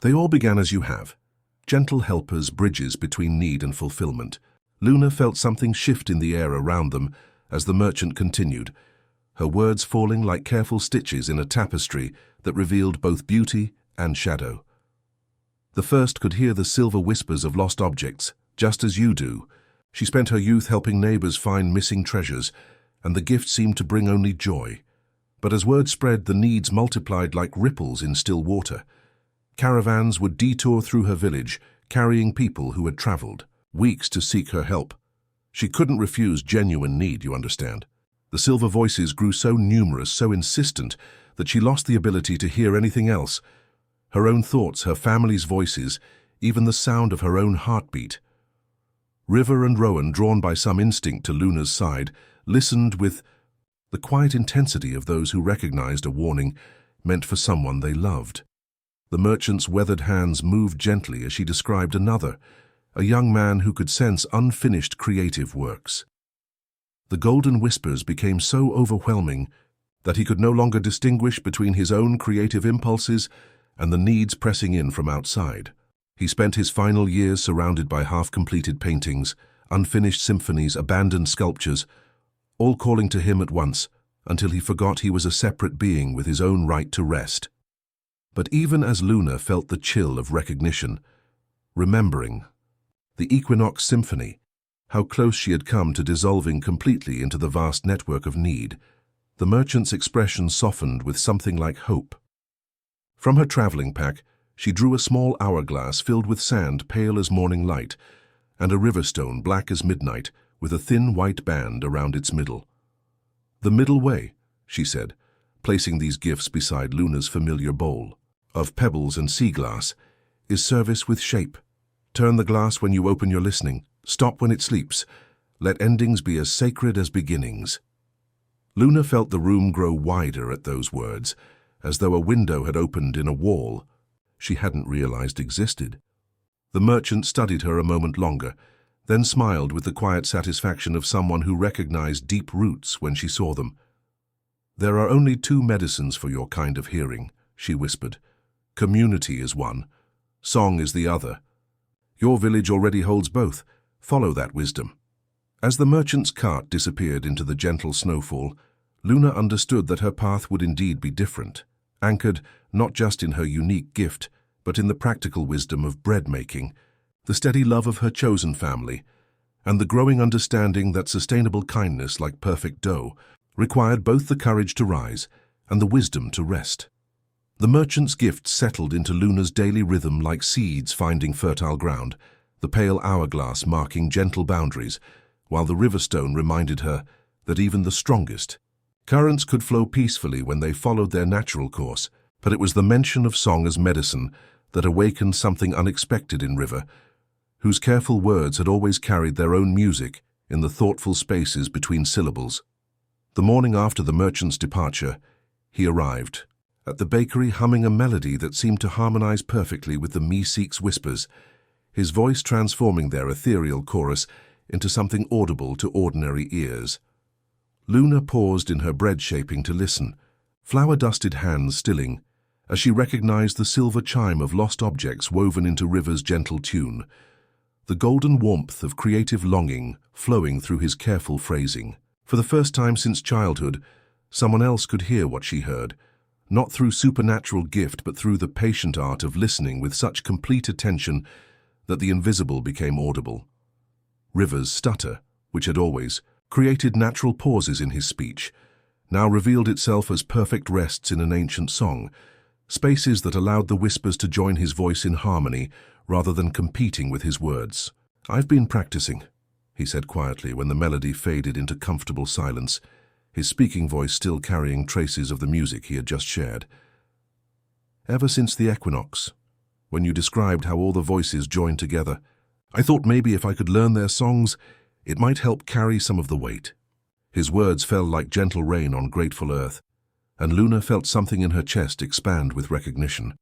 They all began as you have. Gentle helpers, bridges between need and fulfillment. Luna felt something shift in the air around them as the merchant continued, her words falling like careful stitches in a tapestry that revealed both beauty and shadow. The first could hear the silver whispers of lost objects, just as you do. She spent her youth helping neighbors find missing treasures, and the gift seemed to bring only joy. But as word spread, the needs multiplied like ripples in still water. Caravans would detour through her village, carrying people who had traveled weeks to seek her help. She couldn't refuse genuine need, you understand. The silver voices grew so numerous, so insistent, that she lost the ability to hear anything else. Her own thoughts, her family's voices, even the sound of her own heartbeat. River and Rowan, drawn by some instinct to Luna's side, listened with the quiet intensity of those who recognized a warning meant for someone they loved. The merchant's weathered hands moved gently as she described another, a young man who could sense unfinished creative works. The golden whispers became so overwhelming that he could no longer distinguish between his own creative impulses and the needs pressing in from outside. He spent his final years surrounded by half-completed paintings, unfinished symphonies, abandoned sculptures, all calling to him at once, until he forgot he was a separate being with his own right to rest. But even as Luna felt the chill of recognition, remembering the Equinox Symphony, how close she had come to dissolving completely into the vast network of need, the merchant's expression softened with something like hope. From her traveling pack, she drew a small hourglass filled with sand pale as morning light, and a river stone black as midnight with a thin white band around its middle. "The middle way," she said, placing these gifts beside Luna's familiar bowl of pebbles and sea glass, "is service with shape. Turn the glass when you open your listening. Stop when it sleeps. Let endings be as sacred as beginnings." Luna felt the room grow wider at those words, as though a window had opened in a wall she hadn't realized existed. The merchant studied her a moment longer, then smiled with the quiet satisfaction of someone who recognized deep roots when she saw them. "There are only two medicines for your kind of hearing," she whispered. "Community is one. Song is the other. Your village already holds both. Follow that wisdom." As the merchant's cart disappeared into the gentle snowfall, Luna understood that her path would indeed be different, anchored not just in her unique gift, but in the practical wisdom of bread-making, the steady love of her chosen family, and the growing understanding that sustainable kindness, like perfect dough, required both the courage to rise and the wisdom to rest. The merchant's gift settled into Luna's daily rhythm like seeds finding fertile ground, the pale hourglass marking gentle boundaries, while the river stone reminded her that even the strongest currents could flow peacefully when they followed their natural course. But it was the mention of song as medicine that awakened something unexpected in River, whose careful words had always carried their own music in the thoughtful spaces between syllables. The morning after the merchant's departure, he arrived at the bakery humming a melody that seemed to harmonize perfectly with the Meeseeks whispers, his voice transforming their ethereal chorus into something audible to ordinary ears. Luna paused in her bread shaping to listen, flour-dusted hands stilling, as she recognized the silver chime of lost objects woven into River's gentle tune, the golden warmth of creative longing flowing through his careful phrasing. For the first time since childhood, someone else could hear what she heard, not through supernatural gift but through the patient art of listening with such complete attention that the invisible became audible. River's stutter, which had always created natural pauses in his speech, now revealed itself as perfect rests in an ancient song, spaces that allowed the whispers to join his voice in harmony rather than competing with his words. "I've been practicing," he said quietly when the melody faded into comfortable silence, his speaking voice still carrying traces of the music he had just shared. "Ever since the equinox, when you described how all the voices joined together, I thought maybe if I could learn their songs, it might help carry some of the weight." His words fell like gentle rain on grateful earth, and Luna felt something in her chest expand with recognition.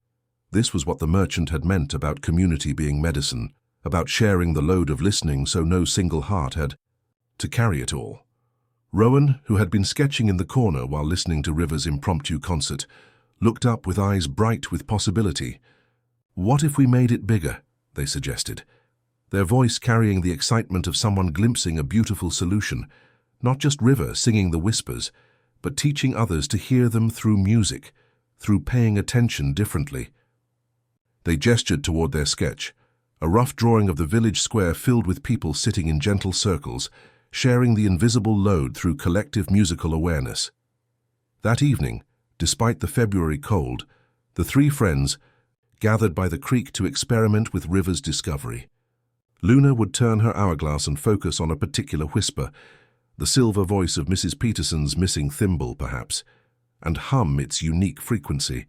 This was what the merchant had meant about community being medicine, about sharing the load of listening so no single heart had to carry it all. Rowan, who had been sketching in the corner while listening to River's impromptu concert, looked up with eyes bright with possibility. "What if we made it bigger?" they suggested, their voice carrying the excitement of someone glimpsing a beautiful solution, not just River singing the whispers, but teaching others to hear them through music, through paying attention differently. They gestured toward their sketch, a rough drawing of the village square filled with people sitting in gentle circles, sharing the invisible load through collective musical awareness. That evening, despite the February cold, the three friends gathered by the creek to experiment with River's discovery. Luna would turn her hourglass and focus on a particular whisper, the silver voice of Mrs. Peterson's missing thimble, perhaps, and hum its unique frequency.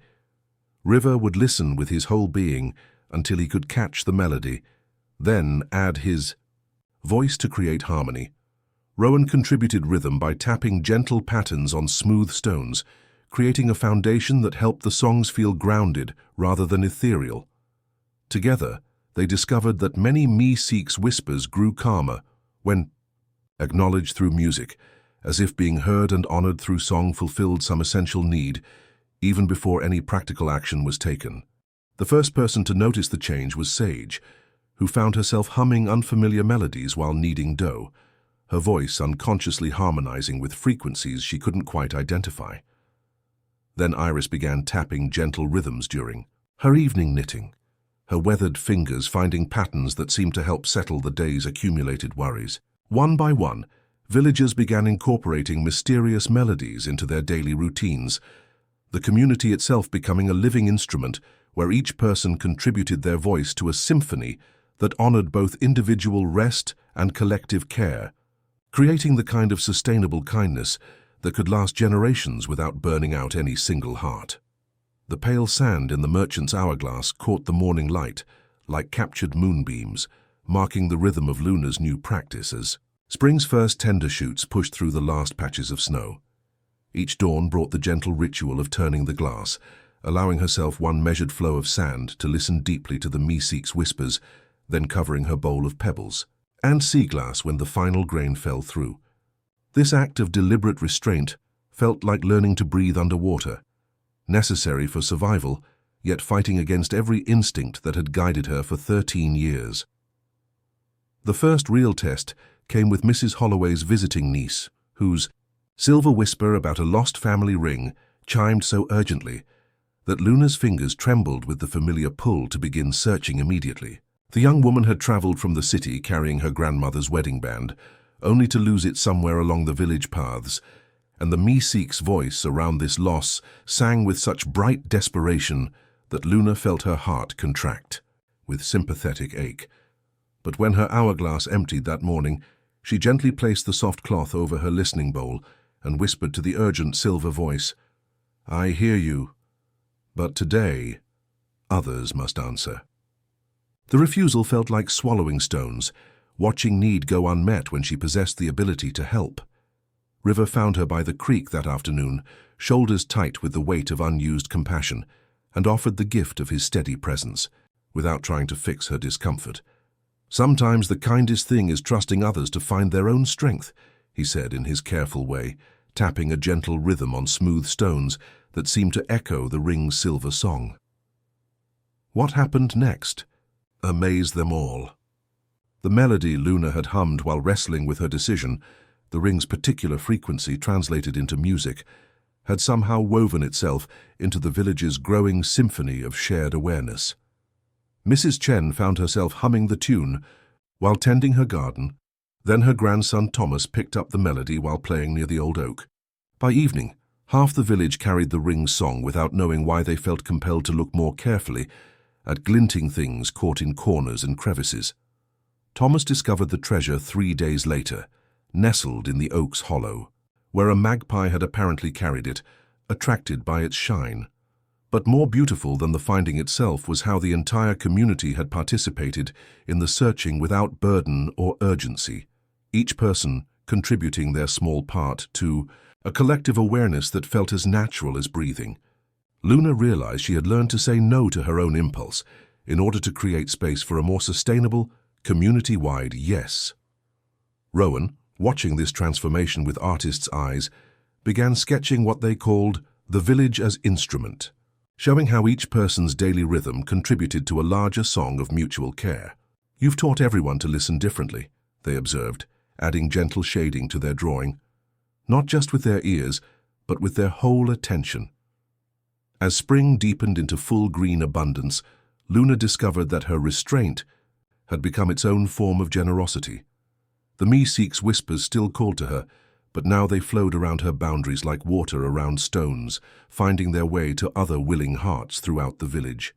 River would listen with his whole being until he could catch the melody, then add his voice to create harmony. Rowan contributed rhythm by tapping gentle patterns on smooth stones, creating a foundation that helped the songs feel grounded rather than ethereal. Together, they discovered that many Meeseeks whispers grew calmer when acknowledged through music, as if being heard and honored through song fulfilled some essential need, even before any practical action was taken. The first person to notice the change was Sage, who found herself humming unfamiliar melodies while kneading dough, her voice unconsciously harmonizing with frequencies she couldn't quite identify. Then Iris began tapping gentle rhythms during her evening knitting, her weathered fingers finding patterns that seemed to help settle the day's accumulated worries. One by one, villagers began incorporating mysterious melodies into their daily routines, the community itself becoming a living instrument where each person contributed their voice to a symphony that honored both individual rest and collective care, creating the kind of sustainable kindness that could last generations without burning out any single heart. The pale sand in the merchant's hourglass caught the morning light like captured moonbeams, marking the rhythm of Luna's new practice as spring's first tender shoots pushed through the last patches of snow. Each dawn brought the gentle ritual of turning the glass, allowing herself one measured flow of sand to listen deeply to the Meeseeks' whispers, then covering her bowl of pebbles and sea glass when the final grain fell through. This act of deliberate restraint felt like learning to breathe underwater, necessary for survival, yet fighting against every instinct that had guided her for 13 years. The first real test came with Mrs. Holloway's visiting niece, whose silver whisper about a lost family ring chimed so urgently that Luna's fingers trembled with the familiar pull to begin searching immediately. The young woman had traveled from the city carrying her grandmother's wedding band, only to lose it somewhere along the village paths, and the Meeseeks' voice around this loss sang with such bright desperation that Luna felt her heart contract with sympathetic ache. But when her hourglass emptied that morning, she gently placed the soft cloth over her listening bowl and whispered to the urgent silver voice, "I hear you, but today others must answer." The refusal felt like swallowing stones, watching need go unmet when she possessed the ability to help. River found her by the creek that afternoon, shoulders tight with the weight of unused compassion, and offered the gift of his steady presence, without trying to fix her discomfort. "Sometimes the kindest thing is trusting others to find their own strength," he said in his careful way, tapping a gentle rhythm on smooth stones that seemed to echo the ring's silver song. What happened next amazed them all. The melody Luna had hummed while wrestling with her decision, the ring's particular frequency translated into music, had somehow woven itself into the village's growing symphony of shared awareness. Mrs. Chen found herself humming the tune while tending her garden. Then her grandson Thomas picked up the melody while playing near the old oak. By evening, half the village carried the ring's song without knowing why they felt compelled to look more carefully at glinting things caught in corners and crevices. Thomas discovered the treasure 3 days later, nestled in the oak's hollow, where a magpie had apparently carried it, attracted by its shine. But more beautiful than the finding itself was how the entire community had participated in the searching without burden or urgency, each person contributing their small part to a collective awareness that felt as natural as breathing. Luna realized she had learned to say no to her own impulse in order to create space for a more sustainable, community-wide yes. Rowan, watching this transformation with artist's eyes, began sketching what they called the village as instrument, showing how each person's daily rhythm contributed to a larger song of mutual care. "You've taught everyone to listen differently," they observed, adding gentle shading to their drawing, not just with their ears, but with their whole attention. As spring deepened into full green abundance, Luna discovered that her restraint had become its own form of generosity. The Meeseeks' whispers still called to her, but now they flowed around her boundaries like water around stones, finding their way to other willing hearts throughout the village.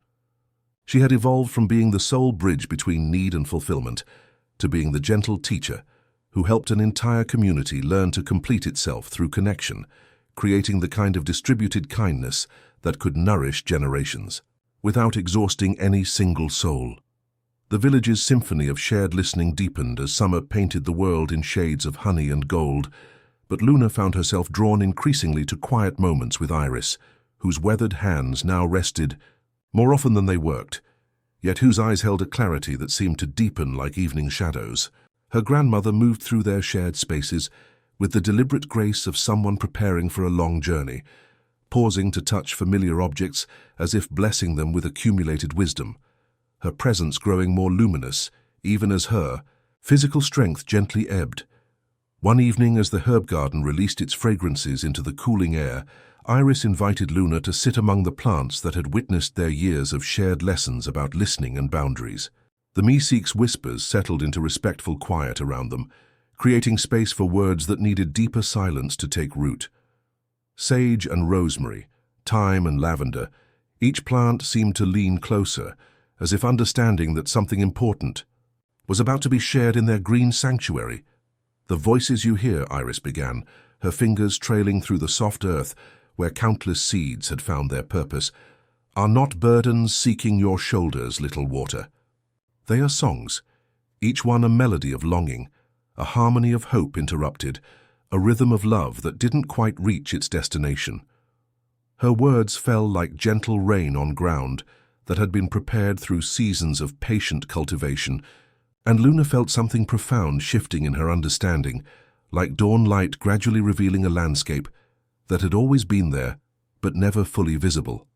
She had evolved from being the sole bridge between need and fulfillment to being the gentle teacher who helped an entire community learn to complete itself through connection, creating the kind of distributed kindness that could nourish generations, without exhausting any single soul. The village's symphony of shared listening deepened as summer painted the world in shades of honey and gold, but Luna found herself drawn increasingly to quiet moments with Iris, whose weathered hands now rested more often than they worked, yet whose eyes held a clarity that seemed to deepen like evening shadows. Her grandmother moved through their shared spaces with the deliberate grace of someone preparing for a long journey, pausing to touch familiar objects as if blessing them with accumulated wisdom, her presence growing more luminous, even as her physical strength gently ebbed. One evening, as the herb garden released its fragrances into the cooling air, Iris invited Luna to sit among the plants that had witnessed their years of shared lessons about listening and boundaries. The Meeseeks' whispers settled into respectful quiet around them, creating space for words that needed deeper silence to take root. Sage and rosemary, thyme and lavender, each plant seemed to lean closer, as if understanding that something important was about to be shared in their green sanctuary. "The voices you hear," Iris began, her fingers trailing through the soft earth where countless seeds had found their purpose, "are not burdens seeking your shoulders, little water. They are songs, each one a melody of longing, a harmony of hope interrupted, a rhythm of love that didn't quite reach its destination." Her words fell like gentle rain on ground that had been prepared through seasons of patient cultivation, and Luna felt something profound shifting in her understanding, like dawn light gradually revealing a landscape that had always been there, but never fully visible.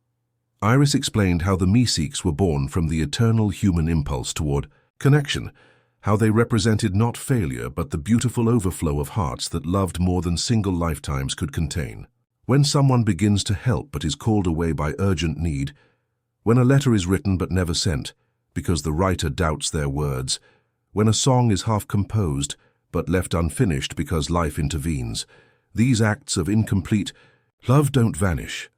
Iris explained how the Meeseeks were born from the eternal human impulse toward connection, how they represented not failure but the beautiful overflow of hearts that loved more than single lifetimes could contain. When someone begins to help but is called away by urgent need, when a letter is written but never sent because the writer doubts their words, when a song is half composed but left unfinished because life intervenes, these acts of incomplete love don't vanish.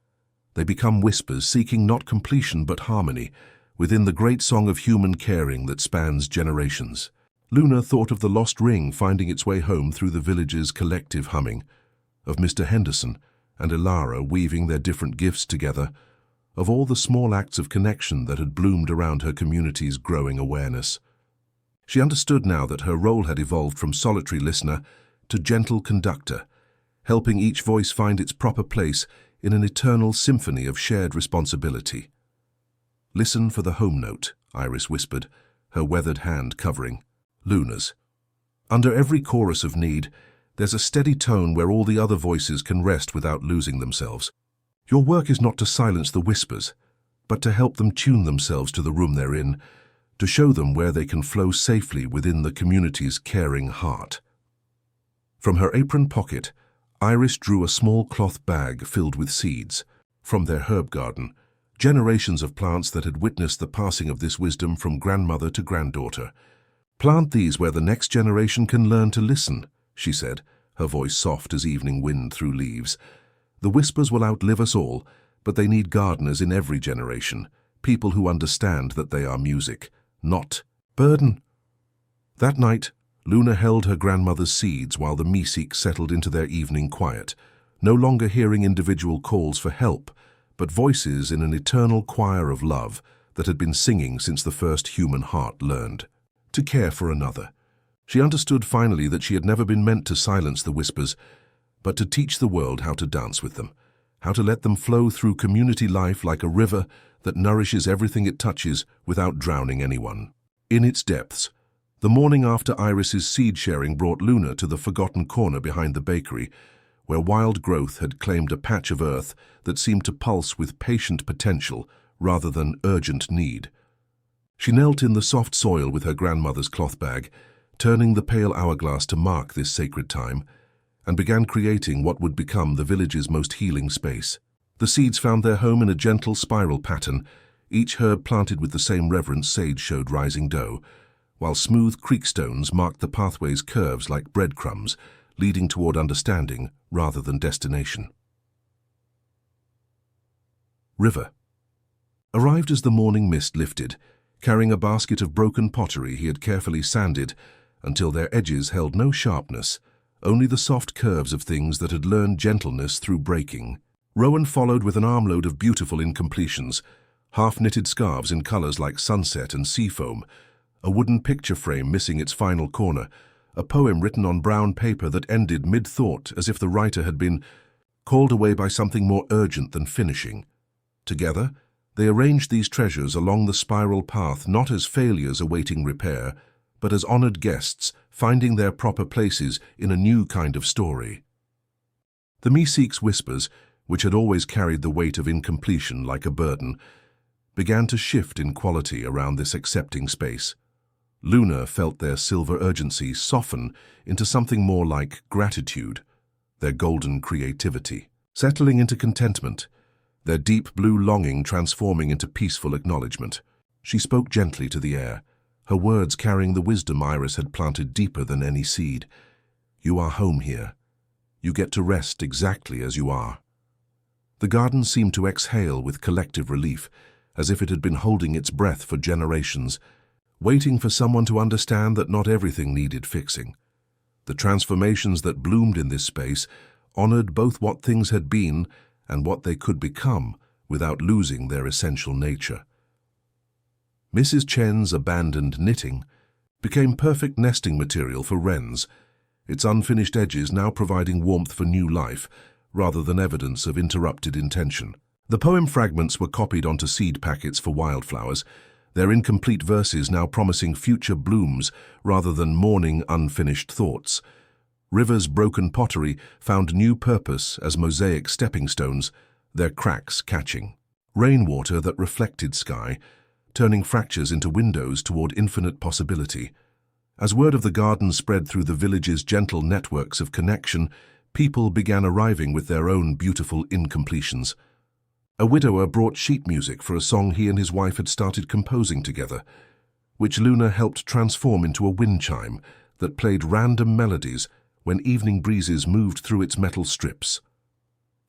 They become whispers seeking not completion but harmony within the great song of human caring that spans generations. Luna thought of the lost ring finding its way home through the village's collective humming, of Mr. Henderson and Elara weaving their different gifts together, of all the small acts of connection that had bloomed around her community's growing awareness. She understood now that her role had evolved from solitary listener to gentle conductor, helping each voice find its proper place in an eternal symphony of shared responsibility. "Listen for the home note," Iris whispered, her weathered hand covering Luna's. "Under every chorus of need, there's a steady tone where all the other voices can rest without losing themselves. Your work is not to silence the whispers, but to help them tune themselves to the room they're in, to show them where they can flow safely within the community's caring heart." From her apron pocket, Iris drew a small cloth bag filled with seeds from their herb garden, generations of plants that had witnessed the passing of this wisdom from grandmother to granddaughter. "Plant these where the next generation can learn to listen," she said, her voice soft as evening wind through leaves. "The whispers will outlive us all, but they need gardeners in every generation, people who understand that they are music, not burden." That night, Luna held her grandmother's seeds while the Meeseeks settled into their evening quiet, no longer hearing individual calls for help, but voices in an eternal choir of love that had been singing since the first human heart learned to care for another. She understood finally that she had never been meant to silence the whispers, but to teach the world how to dance with them, how to let them flow through community life like a river that nourishes everything it touches without drowning anyone. In its depths, the morning after Iris's seed sharing brought Luna to the forgotten corner behind the bakery, where wild growth had claimed a patch of earth that seemed to pulse with patient potential rather than urgent need. She knelt in the soft soil with her grandmother's cloth bag, turning the pale hourglass to mark this sacred time, and began creating what would become the village's most healing space. The seeds found their home in a gentle spiral pattern, each herb planted with the same reverence sage showed rising dough, while smooth creekstones marked the pathway's curves like breadcrumbs, leading toward understanding rather than destination. River arrived as the morning mist lifted, carrying a basket of broken pottery he had carefully sanded until their edges held no sharpness, only the soft curves of things that had learned gentleness through breaking. Rowan followed with an armload of beautiful incompletions, half-knitted scarves in colors like sunset and seafoam, a wooden picture frame missing its final corner, a poem written on brown paper that ended mid-thought as if the writer had been called away by something more urgent than finishing. Together, they arranged these treasures along the spiral path not as failures awaiting repair, but as honored guests finding their proper places in a new kind of story. The Meeseeks' whispers, which had always carried the weight of incompletion like a burden, began to shift in quality around this accepting space. Luna felt their silver urgency soften into something more like gratitude, their golden creativity, settling into contentment, their deep blue longing transforming into peaceful acknowledgement. She spoke gently to the air, her words carrying the wisdom Iris had planted deeper than any seed. "You are home here. You get to rest exactly as you are." The garden seemed to exhale with collective relief, as if it had been holding its breath for generations, waiting for someone to understand that not everything needed fixing. The transformations that bloomed in this space honored both what things had been and what they could become without losing their essential nature. Mrs. Chen's abandoned knitting became perfect nesting material for wrens, its unfinished edges now providing warmth for new life rather than evidence of interrupted intention. The poem fragments were copied onto seed packets for wildflowers, their incomplete verses now promising future blooms rather than mourning unfinished thoughts. River's broken pottery found new purpose as mosaic stepping stones, their cracks catching. Rainwater that reflected sky, turning fractures into windows toward infinite possibility. As word of the garden spread through the village's gentle networks of connection, people began arriving with their own beautiful incompletions. A widower brought sheet music for a song he and his wife had started composing together, which Luna helped transform into a wind chime that played random melodies when evening breezes moved through its metal strips.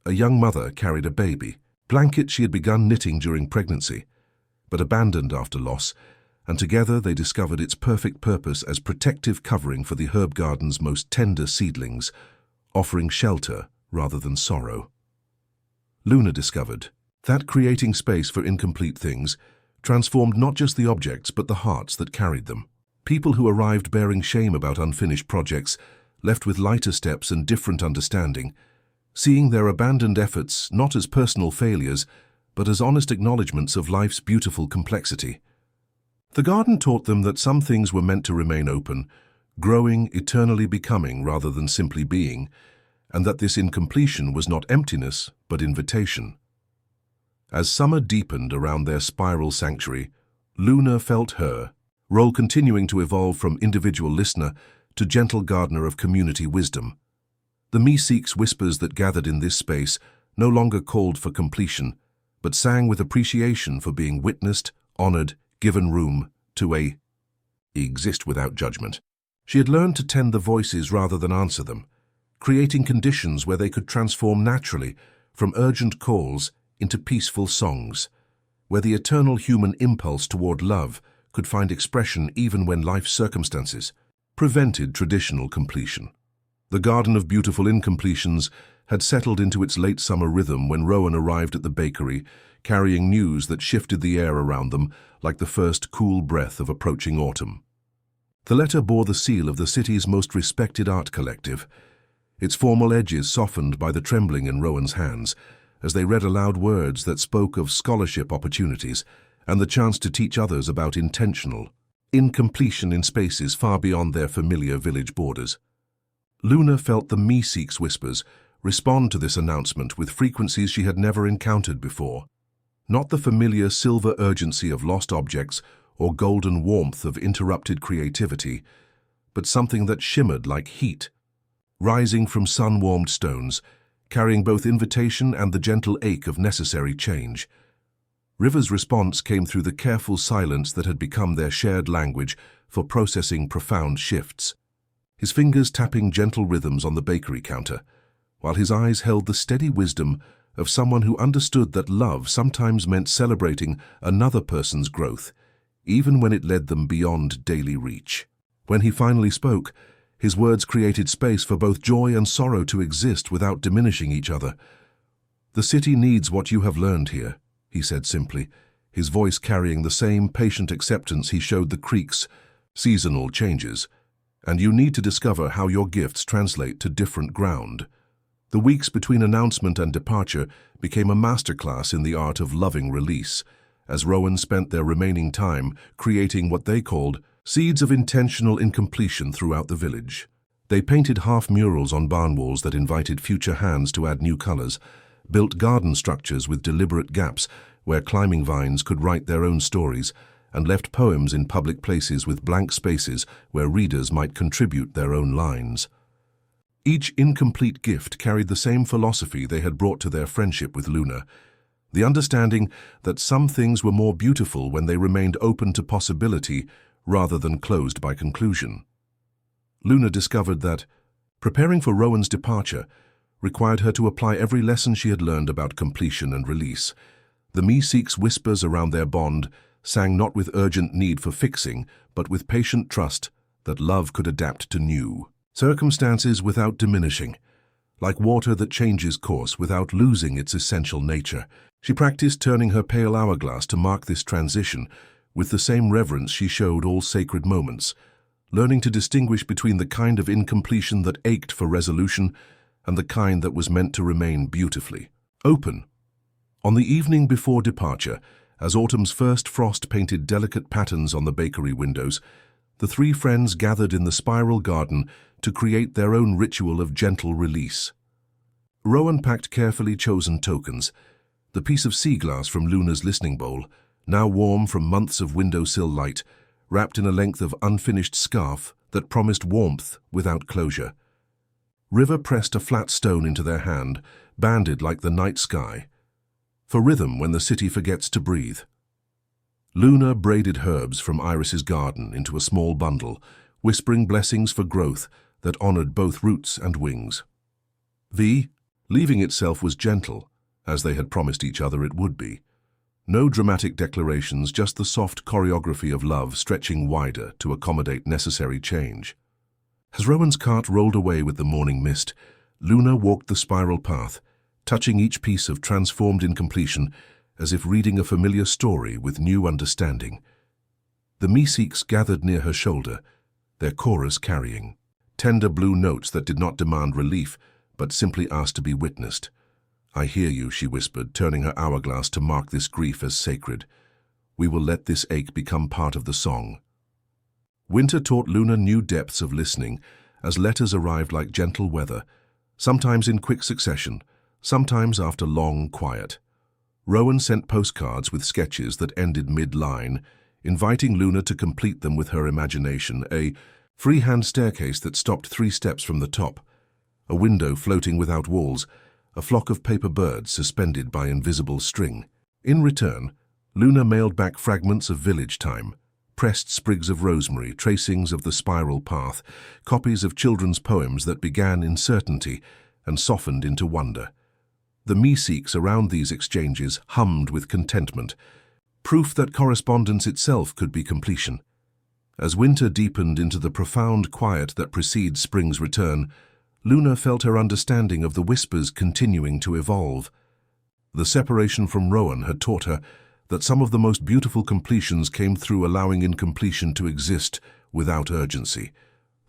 A young mother carried a baby, blankets she had begun knitting during pregnancy, but abandoned after loss, and together they discovered its perfect purpose as protective covering for the herb garden's most tender seedlings, offering shelter rather than sorrow. Luna discovered that creating space for incomplete things transformed not just the objects but the hearts that carried them. People who arrived bearing shame about unfinished projects left with lighter steps and different understanding, seeing their abandoned efforts not as personal failures but as honest acknowledgments of life's beautiful complexity. The garden taught them that some things were meant to remain open, growing, eternally becoming rather than simply being, and that this incompletion was not emptiness but invitation. As summer deepened around their spiral sanctuary, Luna felt her role continuing to evolve from individual listener to gentle gardener of community wisdom. The Meeseeks whispers that gathered in this space no longer called for completion, but sang with appreciation for being witnessed, honored, given room to exist without judgment. She had learned to tend the voices rather than answer them, creating conditions where they could transform naturally from urgent calls into peaceful songs, where the eternal human impulse toward love could find expression even when life circumstances prevented traditional completion. The Garden of Beautiful Incompletions had settled into its late summer rhythm when Rowan arrived at the bakery, carrying news that shifted the air around them like the first cool breath of approaching autumn. The letter bore the seal of the city's most respected art collective, its formal edges softened by the trembling in Rowan's hands as they read aloud words that spoke of scholarship opportunities and the chance to teach others about intentional incompletion in spaces far beyond their familiar village borders. Luna felt the Meeseeks whispers respond to this announcement with frequencies she had never encountered before. Not the familiar silver urgency of lost objects or golden warmth of interrupted creativity, but something that shimmered like heat, rising from sun-warmed stones, carrying both invitation and the gentle ache of necessary change. River's response came through the careful silence that had become their shared language for processing profound shifts, his fingers tapping gentle rhythms on the bakery counter, while his eyes held the steady wisdom of someone who understood that love sometimes meant celebrating another person's growth, even when it led them beyond daily reach. When he finally spoke, his words created space for both joy and sorrow to exist without diminishing each other. "The city needs what you have learned here," he said simply, his voice carrying the same patient acceptance he showed the creek's seasonal changes. "And you need to discover how your gifts translate to different ground." The weeks between announcement and departure became a masterclass in the art of loving release, as Rowan spent their remaining time creating what they called seeds of intentional incompletion throughout the village. They painted half-murals on barn walls that invited future hands to add new colors, built garden structures with deliberate gaps where climbing vines could write their own stories, and left poems in public places with blank spaces where readers might contribute their own lines. Each incomplete gift carried the same philosophy they had brought to their friendship with Luna, the understanding that some things were more beautiful when they remained open to possibility rather than closed by conclusion. Luna discovered that preparing for Rowan's departure required her to apply every lesson she had learned about completion and release. The Meeseeks' whispers around their bond sang not with urgent need for fixing, but with patient trust that love could adapt to new circumstances without diminishing, like water that changes course without losing its essential nature. She practiced turning her pale hourglass to mark this transition with the same reverence she showed all sacred moments, learning to distinguish between the kind of incompletion that ached for resolution and the kind that was meant to remain beautifully open. On the evening before departure, as autumn's first frost painted delicate patterns on the bakery windows, the three friends gathered in the spiral garden to create their own ritual of gentle release. Rowan packed carefully chosen tokens, the piece of sea glass from Luna's listening bowl, now warm from months of windowsill light, wrapped in a length of unfinished scarf that promised warmth without closure. River pressed a flat stone into their hand, banded like the night sky, for rhythm when the city forgets to breathe. Luna braided herbs from Iris's garden into a small bundle, whispering blessings for growth that honored both roots and wings. The leaving itself was gentle, as they had promised each other it would be. No dramatic declarations, just the soft choreography of love stretching wider to accommodate necessary change. As Rowan's cart rolled away with the morning mist, Luna walked the spiral path, touching each piece of transformed incompletion as if reading a familiar story with new understanding. The Meeseeks gathered near her shoulder, their chorus carrying tender blue notes that did not demand relief, but simply asked to be witnessed. "I hear you," she whispered, turning her hourglass to mark this grief as sacred. "We will let this ache become part of the song." Winter taught Luna new depths of listening as letters arrived like gentle weather, sometimes in quick succession, sometimes after long quiet. Rowan sent postcards with sketches that ended mid-line, inviting Luna to complete them with her imagination, a freehand staircase that stopped 3 steps from the top, a window floating without walls, a flock of paper birds suspended by invisible string. In return, Luna mailed back fragments of village time, pressed sprigs of rosemary, tracings of the spiral path, copies of children's poems that began in certainty and softened into wonder. The Meeseeks around these exchanges hummed with contentment, proof that correspondence itself could be completion. As winter deepened into the profound quiet that precedes spring's return, Luna felt her understanding of the whispers continuing to evolve. The separation from Rowan had taught her that some of the most beautiful completions came through allowing incompletion to exist without urgency,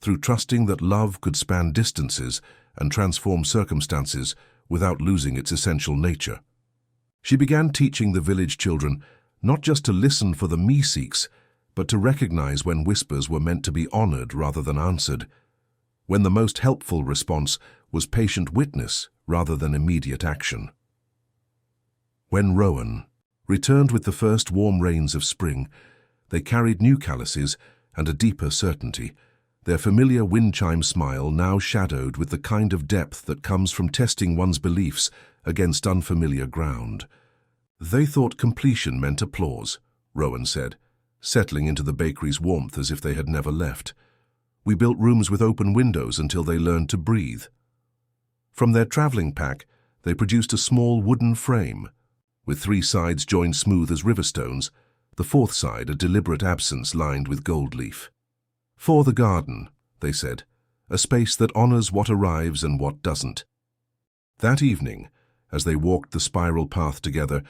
through trusting that love could span distances and transform circumstances without losing its essential nature. She began teaching the village children not just to listen for the Meeseeks, but to recognize when whispers were meant to be honored rather than answered, when the most helpful response was patient witness rather than immediate action. When Rowan returned with the first warm rains of spring, they carried new calices and a deeper certainty, their familiar wind-chime smile now shadowed with the kind of depth that comes from testing one's beliefs against unfamiliar ground. "They thought completion meant applause," Rowan said, settling into the bakery's warmth as if they had never left. "We built rooms with open windows until they learned to breathe." From their traveling pack, they produced a small wooden frame, with 3 sides joined smooth as river stones, the 4th side a deliberate absence lined with gold leaf. "For the garden," they said, "a space that honors what arrives and what doesn't." That evening, as they walked the spiral path together,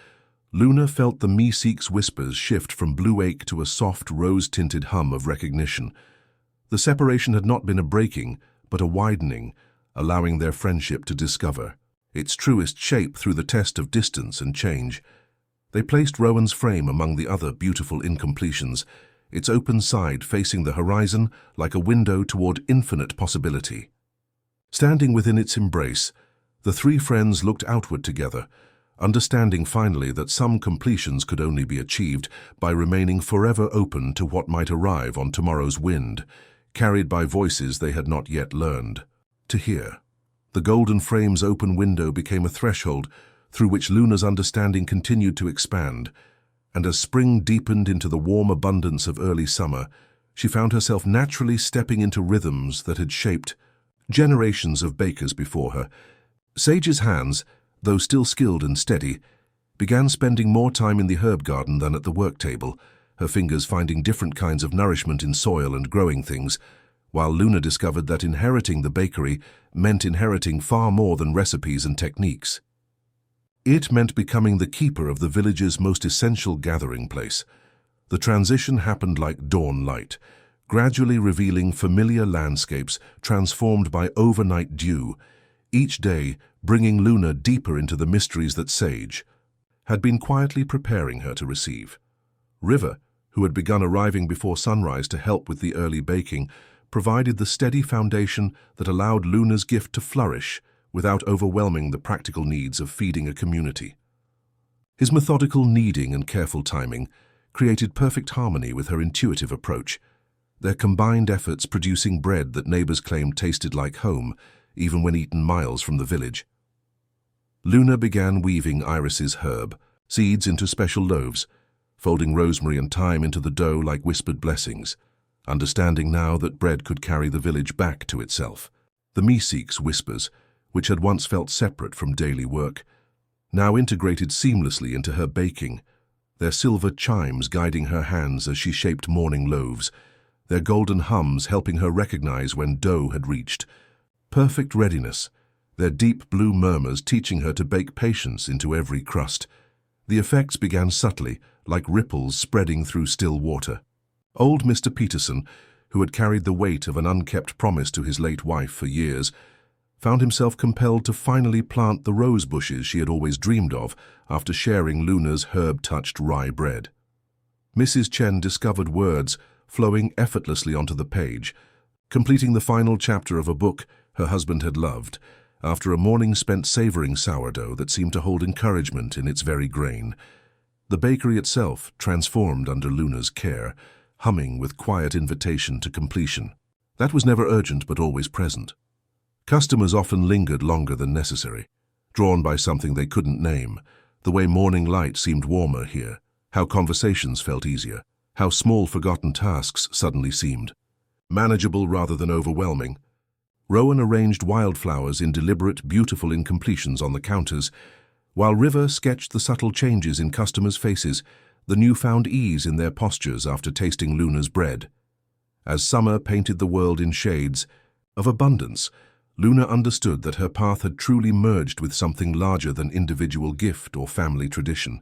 Luna felt the Meeseeks' whispers shift from blue ache to a soft, rose-tinted hum of recognition. The separation had not been a breaking, but a widening, allowing their friendship to discover its truest shape through the test of distance and change. They placed Rowan's frame among the other beautiful incompletions, its open side facing the horizon like a window toward infinite possibility. Standing within its embrace, the 3 friends looked outward together, understanding finally that some completions could only be achieved by remaining forever open to what might arrive on tomorrow's wind, carried by voices they had not yet learned to hear. The golden frame's open window became a threshold through which Luna's understanding continued to expand, and as spring deepened into the warm abundance of early summer, she found herself naturally stepping into rhythms that had shaped generations of bakers before her. Sage's hands, though still skilled and steady, began spending more time in the herb garden than at the work table, her fingers finding different kinds of nourishment in soil and growing things, while Luna discovered that inheriting the bakery meant inheriting far more than recipes and techniques. It meant becoming the keeper of the village's most essential gathering place. The transition happened like dawn light, gradually revealing familiar landscapes transformed by overnight dew, each day bringing Luna deeper into the mysteries that Sage had been quietly preparing her to receive. River, who had begun arriving before sunrise to help with the early baking, provided the steady foundation that allowed Luna's gift to flourish without overwhelming the practical needs of feeding a community. His methodical kneading and careful timing created perfect harmony with her intuitive approach, their combined efforts producing bread that neighbors claimed tasted like home, even when eaten miles from the village. Luna began weaving Iris's herb seeds into special loaves, folding rosemary and thyme into the dough like whispered blessings, understanding now that bread could carry the village back to itself. The Meeseeks whispers, which had once felt separate from daily work, now integrated seamlessly into her baking, their silver chimes guiding her hands as she shaped morning loaves, their golden hums helping her recognize when dough had reached perfect readiness, their deep blue murmurs teaching her to bake patience into every crust. The effects began subtly, like ripples spreading through still water. Old Mr. Peterson, who had carried the weight of an unkept promise to his late wife for years, found himself compelled to finally plant the rose bushes she had always dreamed of after sharing Luna's herb-touched rye bread. Mrs. Chen discovered words flowing effortlessly onto the page, completing the final chapter of a book her husband had loved, after a morning spent savoring sourdough that seemed to hold encouragement in its very grain. The bakery itself transformed under Luna's care, humming with quiet invitation to completion. That was never urgent but always present. Customers often lingered longer than necessary, drawn by something they couldn't name, the way morning light seemed warmer here, how conversations felt easier, how small forgotten tasks suddenly seemed manageable rather than overwhelming. Rowan arranged wildflowers in deliberate, beautiful incompletions on the counters, while River sketched the subtle changes in customers' faces, the newfound ease in their postures after tasting Luna's bread. As summer painted the world in shades of abundance, Luna understood that her path had truly merged with something larger than individual gift or family tradition.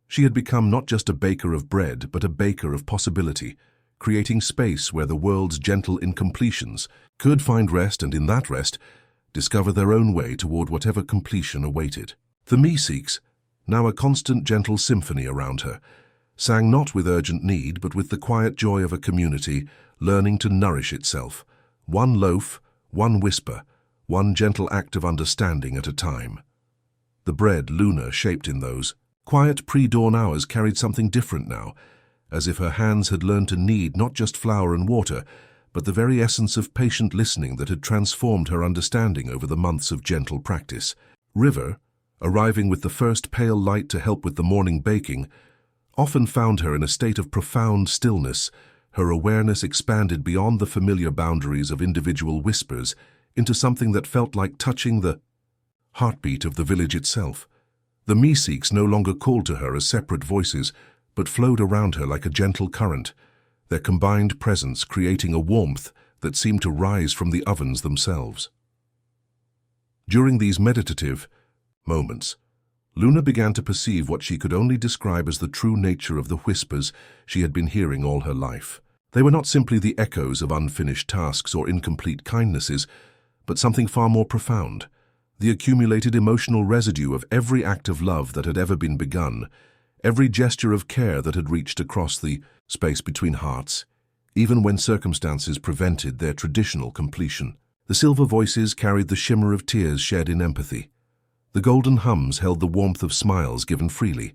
She had become not just a baker of bread, but a baker of possibility, creating space where the world's gentle incompletions could find rest and in that rest, discover their own way toward whatever completion awaited. The Meeseeks, now a constant gentle symphony around her, sang not with urgent need but with the quiet joy of a community learning to nourish itself, one loaf, one whisper, one gentle act of understanding at a time. The bread Luna shaped in those quiet pre-dawn hours carried something different now, as if her hands had learned to knead not just flour and water, but the very essence of patient listening that had transformed her understanding over the months of gentle practice. River, arriving with the first pale light to help with the morning baking, often found her in a state of profound stillness, her awareness expanded beyond the familiar boundaries of individual whispers into something that felt like touching the heartbeat of the village itself. The Meeseeks no longer called to her as separate voices, but flowed around her like a gentle current, their combined presence creating a warmth that seemed to rise from the ovens themselves. During these meditative moments, Luna began to perceive what she could only describe as the true nature of the whispers she had been hearing all her life. They were not simply the echoes of unfinished tasks or incomplete kindnesses, but something far more profound, the accumulated emotional residue of every act of love that had ever been begun, every gesture of care that had reached across the space between hearts, even when circumstances prevented their traditional completion. The silver voices carried the shimmer of tears shed in empathy. The golden hums held the warmth of smiles given freely,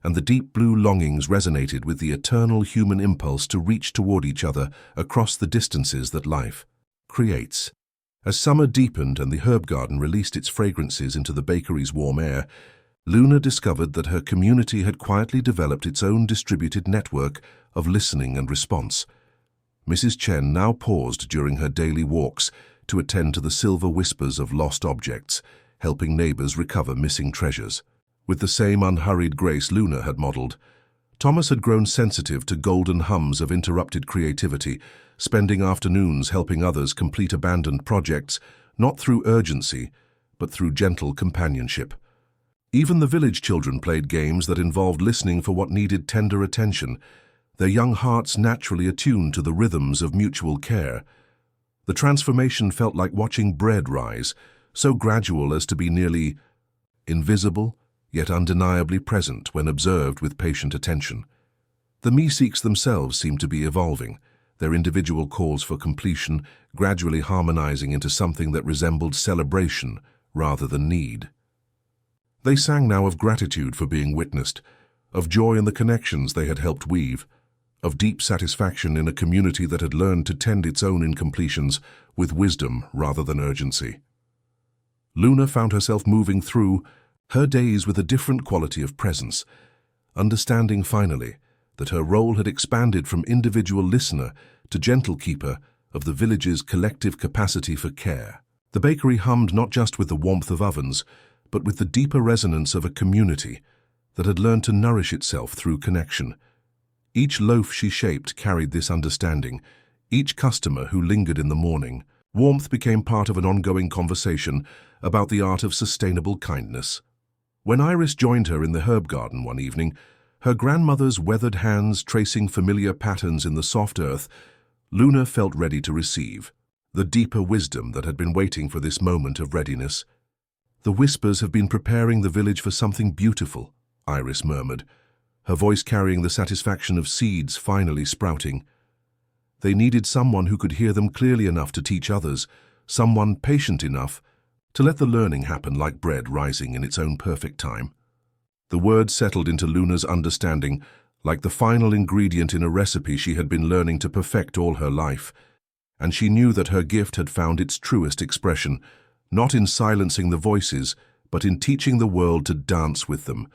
and the deep blue longings resonated with the eternal human impulse to reach toward each other across the distances that life creates. As summer deepened and the herb garden released its fragrances into the bakery's warm air, Luna discovered that her community had quietly developed its own distributed network of listening and response. Mrs. Chen now paused during her daily walks to attend to the silver whispers of lost objects, helping neighbors recover missing treasures. With the same unhurried grace Luna had modeled, Thomas had grown sensitive to golden hums of interrupted creativity, spending afternoons helping others complete abandoned projects, not through urgency, but through gentle companionship. Even the village children played games that involved listening for what needed tender attention, their young hearts naturally attuned to the rhythms of mutual care. The transformation felt like watching bread rise, so gradual as to be nearly invisible, yet undeniably present when observed with patient attention. The Meeseeks themselves seemed to be evolving, their individual calls for completion gradually harmonizing into something that resembled celebration rather than need. They sang now of gratitude for being witnessed, of joy in the connections they had helped weave, of deep satisfaction in a community that had learned to tend its own incompletions with wisdom rather than urgency. Luna found herself moving through her days with a different quality of presence, understanding finally that her role had expanded from individual listener to gentle keeper of the village's collective capacity for care. The bakery hummed not just with the warmth of ovens, but with the deeper resonance of a community that had learned to nourish itself through connection. Each loaf she shaped carried this understanding, each customer who lingered in the morning. Warmth became part of an ongoing conversation about the art of sustainable kindness. When Iris joined her in the herb garden one evening, her grandmother's weathered hands tracing familiar patterns in the soft earth, Luna felt ready to receive the deeper wisdom that had been waiting for this moment of readiness. "The whispers have been preparing the village for something beautiful," Iris murmured, her voice carrying the satisfaction of seeds finally sprouting. They needed someone who could hear them clearly enough to teach others, someone patient enough to let the learning happen like bread rising in its own perfect time. The words settled into Luna's understanding like the final ingredient in a recipe she had been learning to perfect all her life, and she knew that her gift had found its truest expression, not in silencing the voices, but in teaching the world to dance with them,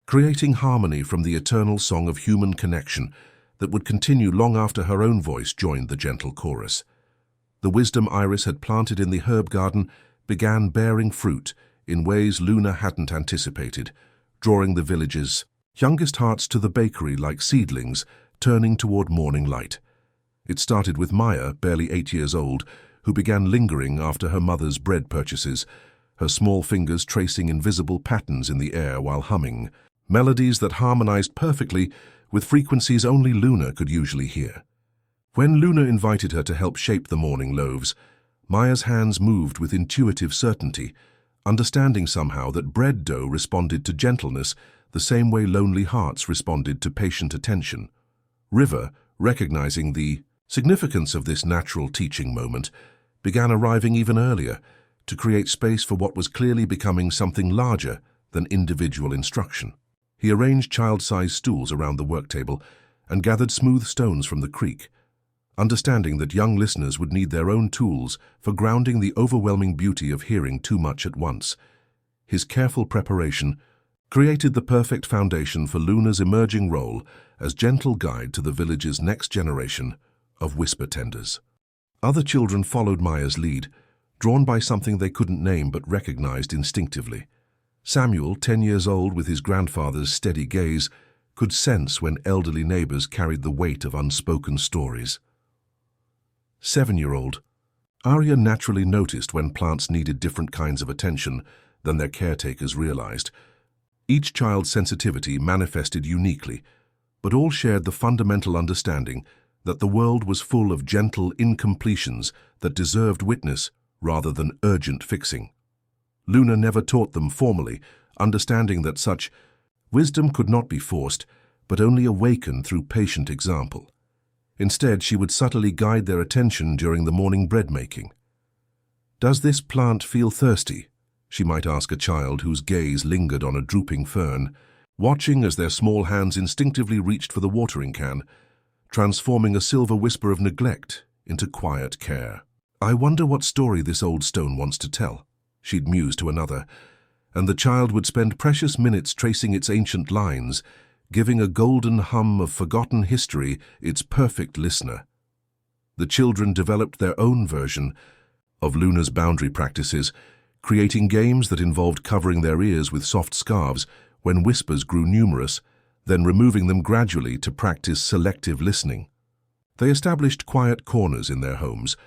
creating harmony from the eternal song of human connection that would continue long after her own voice joined the gentle chorus. The wisdom Iris had planted in the herb garden began bearing fruit in ways Luna hadn't anticipated, drawing the village's youngest hearts to the bakery like seedlings turning toward morning light. It started with Maya, barely 8 years old, who began lingering after her mother's bread purchases, her small fingers tracing invisible patterns in the air while humming, melodies that harmonized perfectly with frequencies only Luna could usually hear. When Luna invited her to help shape the morning loaves, Maya's hands moved with intuitive certainty, understanding somehow that bread dough responded to gentleness the same way lonely hearts responded to patient attention. River, recognizing the significance of this natural teaching moment, began arriving even earlier to create space for what was clearly becoming something larger than individual instruction. He arranged child-sized stools around the work table and gathered smooth stones from the creek, understanding that young listeners would need their own tools for grounding the overwhelming beauty of hearing too much at once. His careful preparation created the perfect foundation for Luna's emerging role as gentle guide to the village's next generation of whisper tenders. Other children followed Maya's lead, drawn by something they couldn't name but recognized instinctively. Samuel, 10 years old with his grandfather's steady gaze, could sense when elderly neighbors carried the weight of unspoken stories. 7-year-old Arya naturally noticed when plants needed different kinds of attention than their caretakers realized. Each child's sensitivity manifested uniquely, but all shared the fundamental understanding that the world was full of gentle incompletions that deserved witness rather than urgent fixing. Luna never taught them formally, understanding that such wisdom could not be forced, but only awakened through patient example. Instead, she would subtly guide their attention during the morning bread-making. "Does this plant feel thirsty?" she might ask a child whose gaze lingered on a drooping fern, watching as their small hands instinctively reached for the watering can, transforming a silver whisper of neglect into quiet care. "I wonder what story this old stone wants to tell," she'd muse to another, and the child would spend precious minutes tracing its ancient lines, giving a golden hum of forgotten history its perfect listener. The children developed their own version of Luna's boundary practices, creating games that involved covering their ears with soft scarves when whispers grew numerous, then removing them gradually to practice selective listening. They established quiet corners in their homes,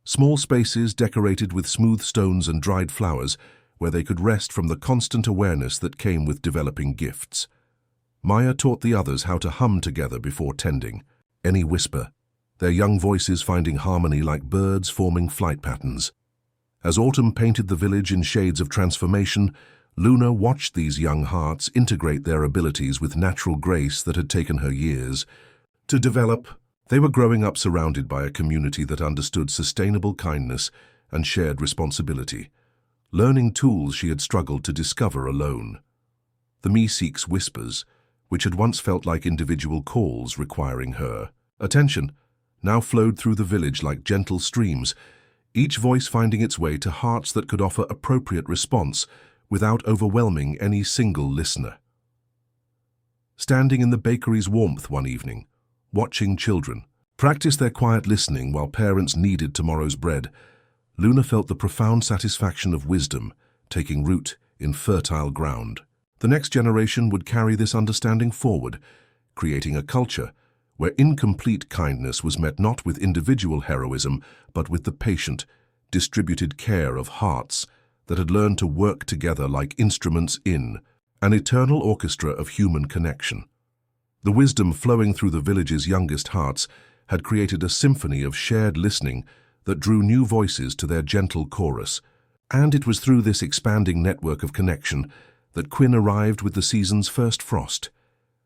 small spaces decorated with smooth stones and dried flowers where they could rest from the constant awareness that came with developing gifts. Maya taught the others how to hum together before tending, any whisper, their young voices finding harmony like birds forming flight patterns. As autumn painted the village in shades of transformation, Luna watched these young hearts integrate their abilities with natural grace that had taken her years to develop. They were growing up surrounded by a community that understood sustainable kindness and shared responsibility, learning tools she had struggled to discover alone. The Meeseeks whispers, which had once felt like individual calls requiring her attention, now flowed through the village like gentle streams, each voice finding its way to hearts that could offer appropriate response without overwhelming any single listener. Standing in the bakery's warmth one evening, watching children practice their quiet listening while parents kneaded tomorrow's bread, Luna felt the profound satisfaction of wisdom taking root in fertile ground. The next generation would carry this understanding forward, creating a culture where incomplete kindness was met not with individual heroism, but with the patient, distributed care of hearts that had learned to work together like instruments in an eternal orchestra of human connection. The wisdom flowing through the village's youngest hearts had created a symphony of shared listening that drew new voices to their gentle chorus, and it was through this expanding network of connection that Quinn arrived with the season's first frost,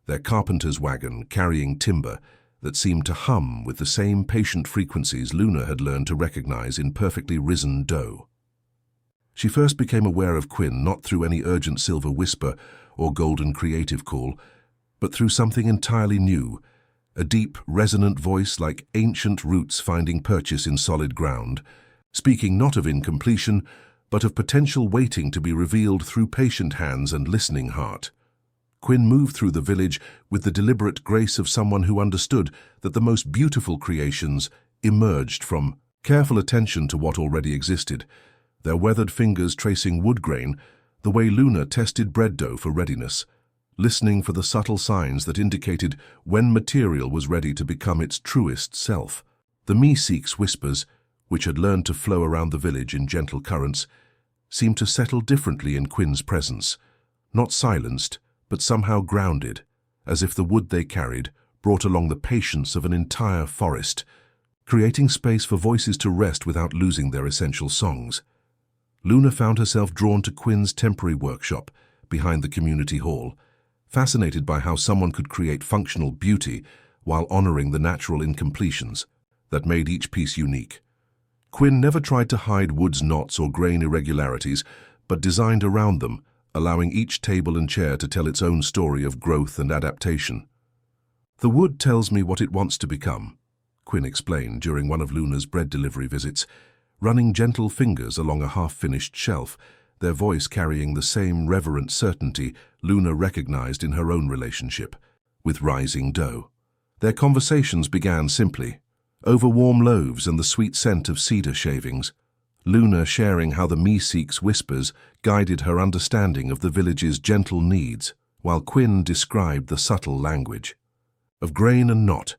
their carpenter's wagon carrying timber that seemed to hum with the same patient frequencies Luna had learned to recognize in perfectly risen dough. She first became aware of Quinn not through any urgent silver whisper or golden creative call, but through something entirely new, a deep, resonant voice like ancient roots finding purchase in solid ground, speaking not of incompletion, but of potential waiting to be revealed through patient hands and listening heart. Quinn moved through the village with the deliberate grace of someone who understood that the most beautiful creations emerged from careful attention to what already existed, their weathered fingers tracing wood grain the way Luna tested bread dough for readiness, listening for the subtle signs that indicated when material was ready to become its truest self. The Meeseeks whispers, which had learned to flow around the village in gentle currents, seemed to settle differently in Quinn's presence, not silenced, but somehow grounded, as if the wood they carried brought along the patience of an entire forest, creating space for voices to rest without losing their essential songs. Luna found herself drawn to Quinn's temporary workshop behind the community hall, fascinated by how someone could create functional beauty while honoring the natural incompletions that made each piece unique. Quinn never tried to hide wood's knots or grain irregularities, but designed around them, allowing each table and chair to tell its own story of growth and adaptation. "The wood tells me what it wants to become," Quinn explained during one of Luna's bread delivery visits, running gentle fingers along a half-finished shelf, their voice carrying the same reverent certainty Luna recognized in her own relationship with rising dough. Their conversations began simply, over warm loaves and the sweet scent of cedar shavings, Luna sharing how the Meeseeks whispers guided her understanding of the village's gentle needs, while Quinn described the subtle language of grain and knot,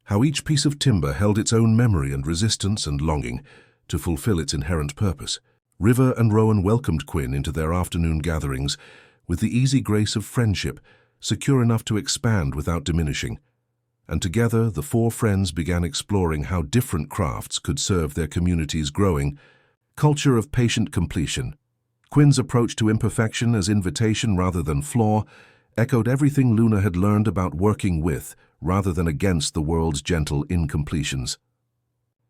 how each piece of timber held its own memory and resistance and longing to fulfill its inherent purpose. River and Rowan welcomed Quinn into their afternoon gatherings with the easy grace of friendship, secure enough to expand without diminishing, and together the four friends began exploring how different crafts could serve their community's growing culture of patient completion. Quinn's approach to imperfection as invitation rather than flaw echoed everything Luna had learned about working with rather than against the world's gentle incompletions.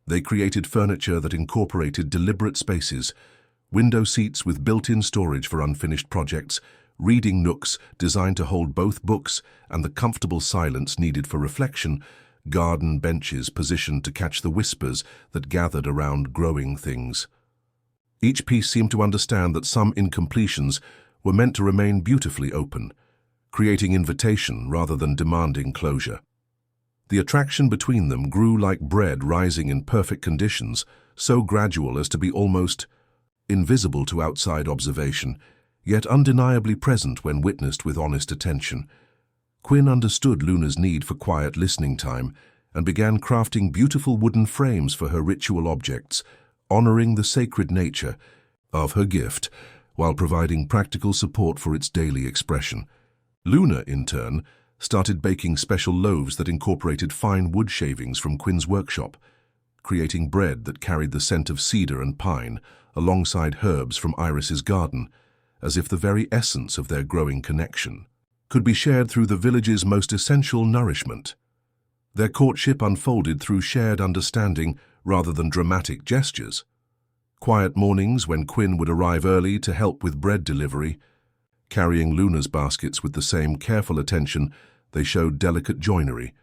They created furniture that incorporated deliberate spaces, window seats with built-in storage for unfinished projects, reading nooks designed to hold both books and the comfortable silence needed for reflection, garden benches positioned to catch the whispers that gathered around growing things. Each piece seemed to understand that some incompletions were meant to remain beautifully open, creating invitation rather than demanding closure. The attraction between them grew like bread rising in perfect conditions, so gradual as to be almost invisible to outside observation, yet undeniably present when witnessed with honest attention. Quinn understood Luna's need for quiet listening time and began crafting beautiful wooden frames for her ritual objects, honoring the sacred nature of her gift while providing practical support for its daily expression. Luna, in turn, started baking special loaves that incorporated fine wood shavings from Quinn's workshop, creating bread that carried the scent of cedar and pine alongside herbs from Iris's garden, as if the very essence of their growing connection could be shared through the village's most essential nourishment. Their courtship unfolded through shared understanding rather than dramatic gestures. Quiet mornings when Quinn would arrive early to help with bread delivery, carrying Luna's baskets with the same careful attention they showed delicate joinery,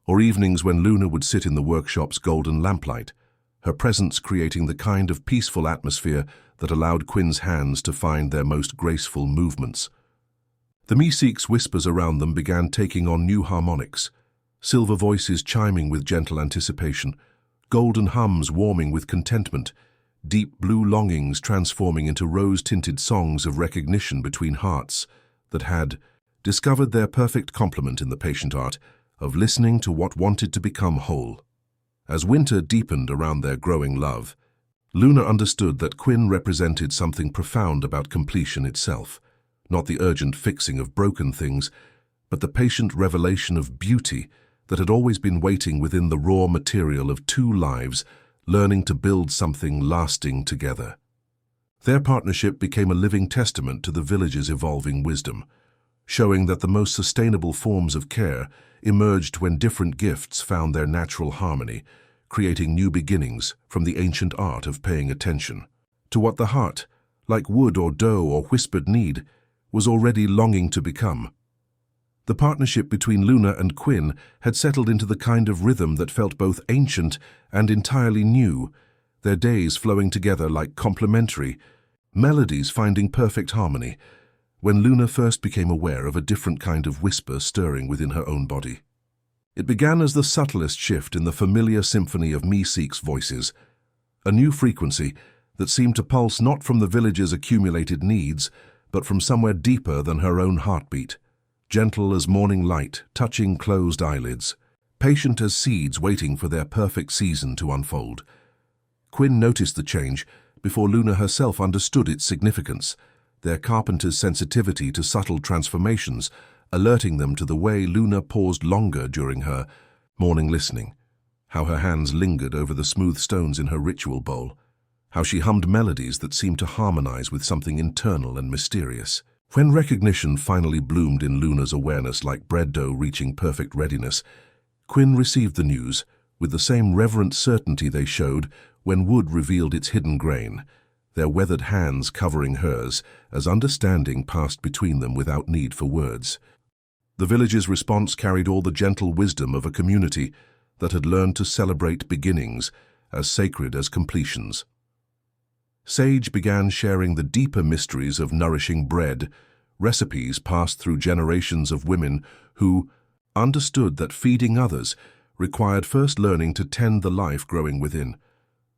or evenings when Luna would sit in the workshop's golden lamplight, her presence creating the kind of peaceful atmosphere that allowed Quinn's hands to find their most graceful movements. The Meeseeks' whispers around them began taking on new harmonics, silver voices chiming with gentle anticipation, golden hums warming with contentment, deep blue longings transforming into rose-tinted songs of recognition between hearts that had discovered their perfect complement in the patient art of listening to what wanted to become whole. As winter deepened around their growing love, Luna understood that Quinn represented something profound about completion itself, not the urgent fixing of broken things, but the patient revelation of beauty that had always been waiting within the raw material of two lives learning to build something lasting together. Their partnership became a living testament to the village's evolving wisdom, showing that the most sustainable forms of care emerged when different gifts found their natural harmony, creating new beginnings from the ancient art of paying attention to what the heart, like wood or dough or whispered need, was already longing to become. The partnership between Luna and Quinn had settled into the kind of rhythm that felt both ancient and entirely new, their days flowing together like complementary melodies finding perfect harmony, when Luna first became aware of a different kind of whisper stirring within her own body. It began as the subtlest shift in the familiar symphony of Meeseeks' voices, a new frequency that seemed to pulse not from the village's accumulated needs, but from somewhere deeper than her own heartbeat, gentle as morning light touching closed eyelids, patient as seeds waiting for their perfect season to unfold. Quinn noticed the change before Luna herself understood its significance, their carpenter's sensitivity to subtle transformations, alerting them to the way Luna paused longer during her morning listening, how her hands lingered over the smooth stones in her ritual bowl, how she hummed melodies that seemed to harmonize with something internal and mysterious. When recognition finally bloomed in Luna's awareness like bread dough reaching perfect readiness, Quinn received the news with the same reverent certainty they showed when wood revealed its hidden grain, their weathered hands covering hers as understanding passed between them without need for words. The village's response carried all the gentle wisdom of a community that had learned to celebrate beginnings as sacred as completions. Sage began sharing the deeper mysteries of nourishing bread, recipes passed through generations of women who understood that feeding others required first learning to tend the life growing within.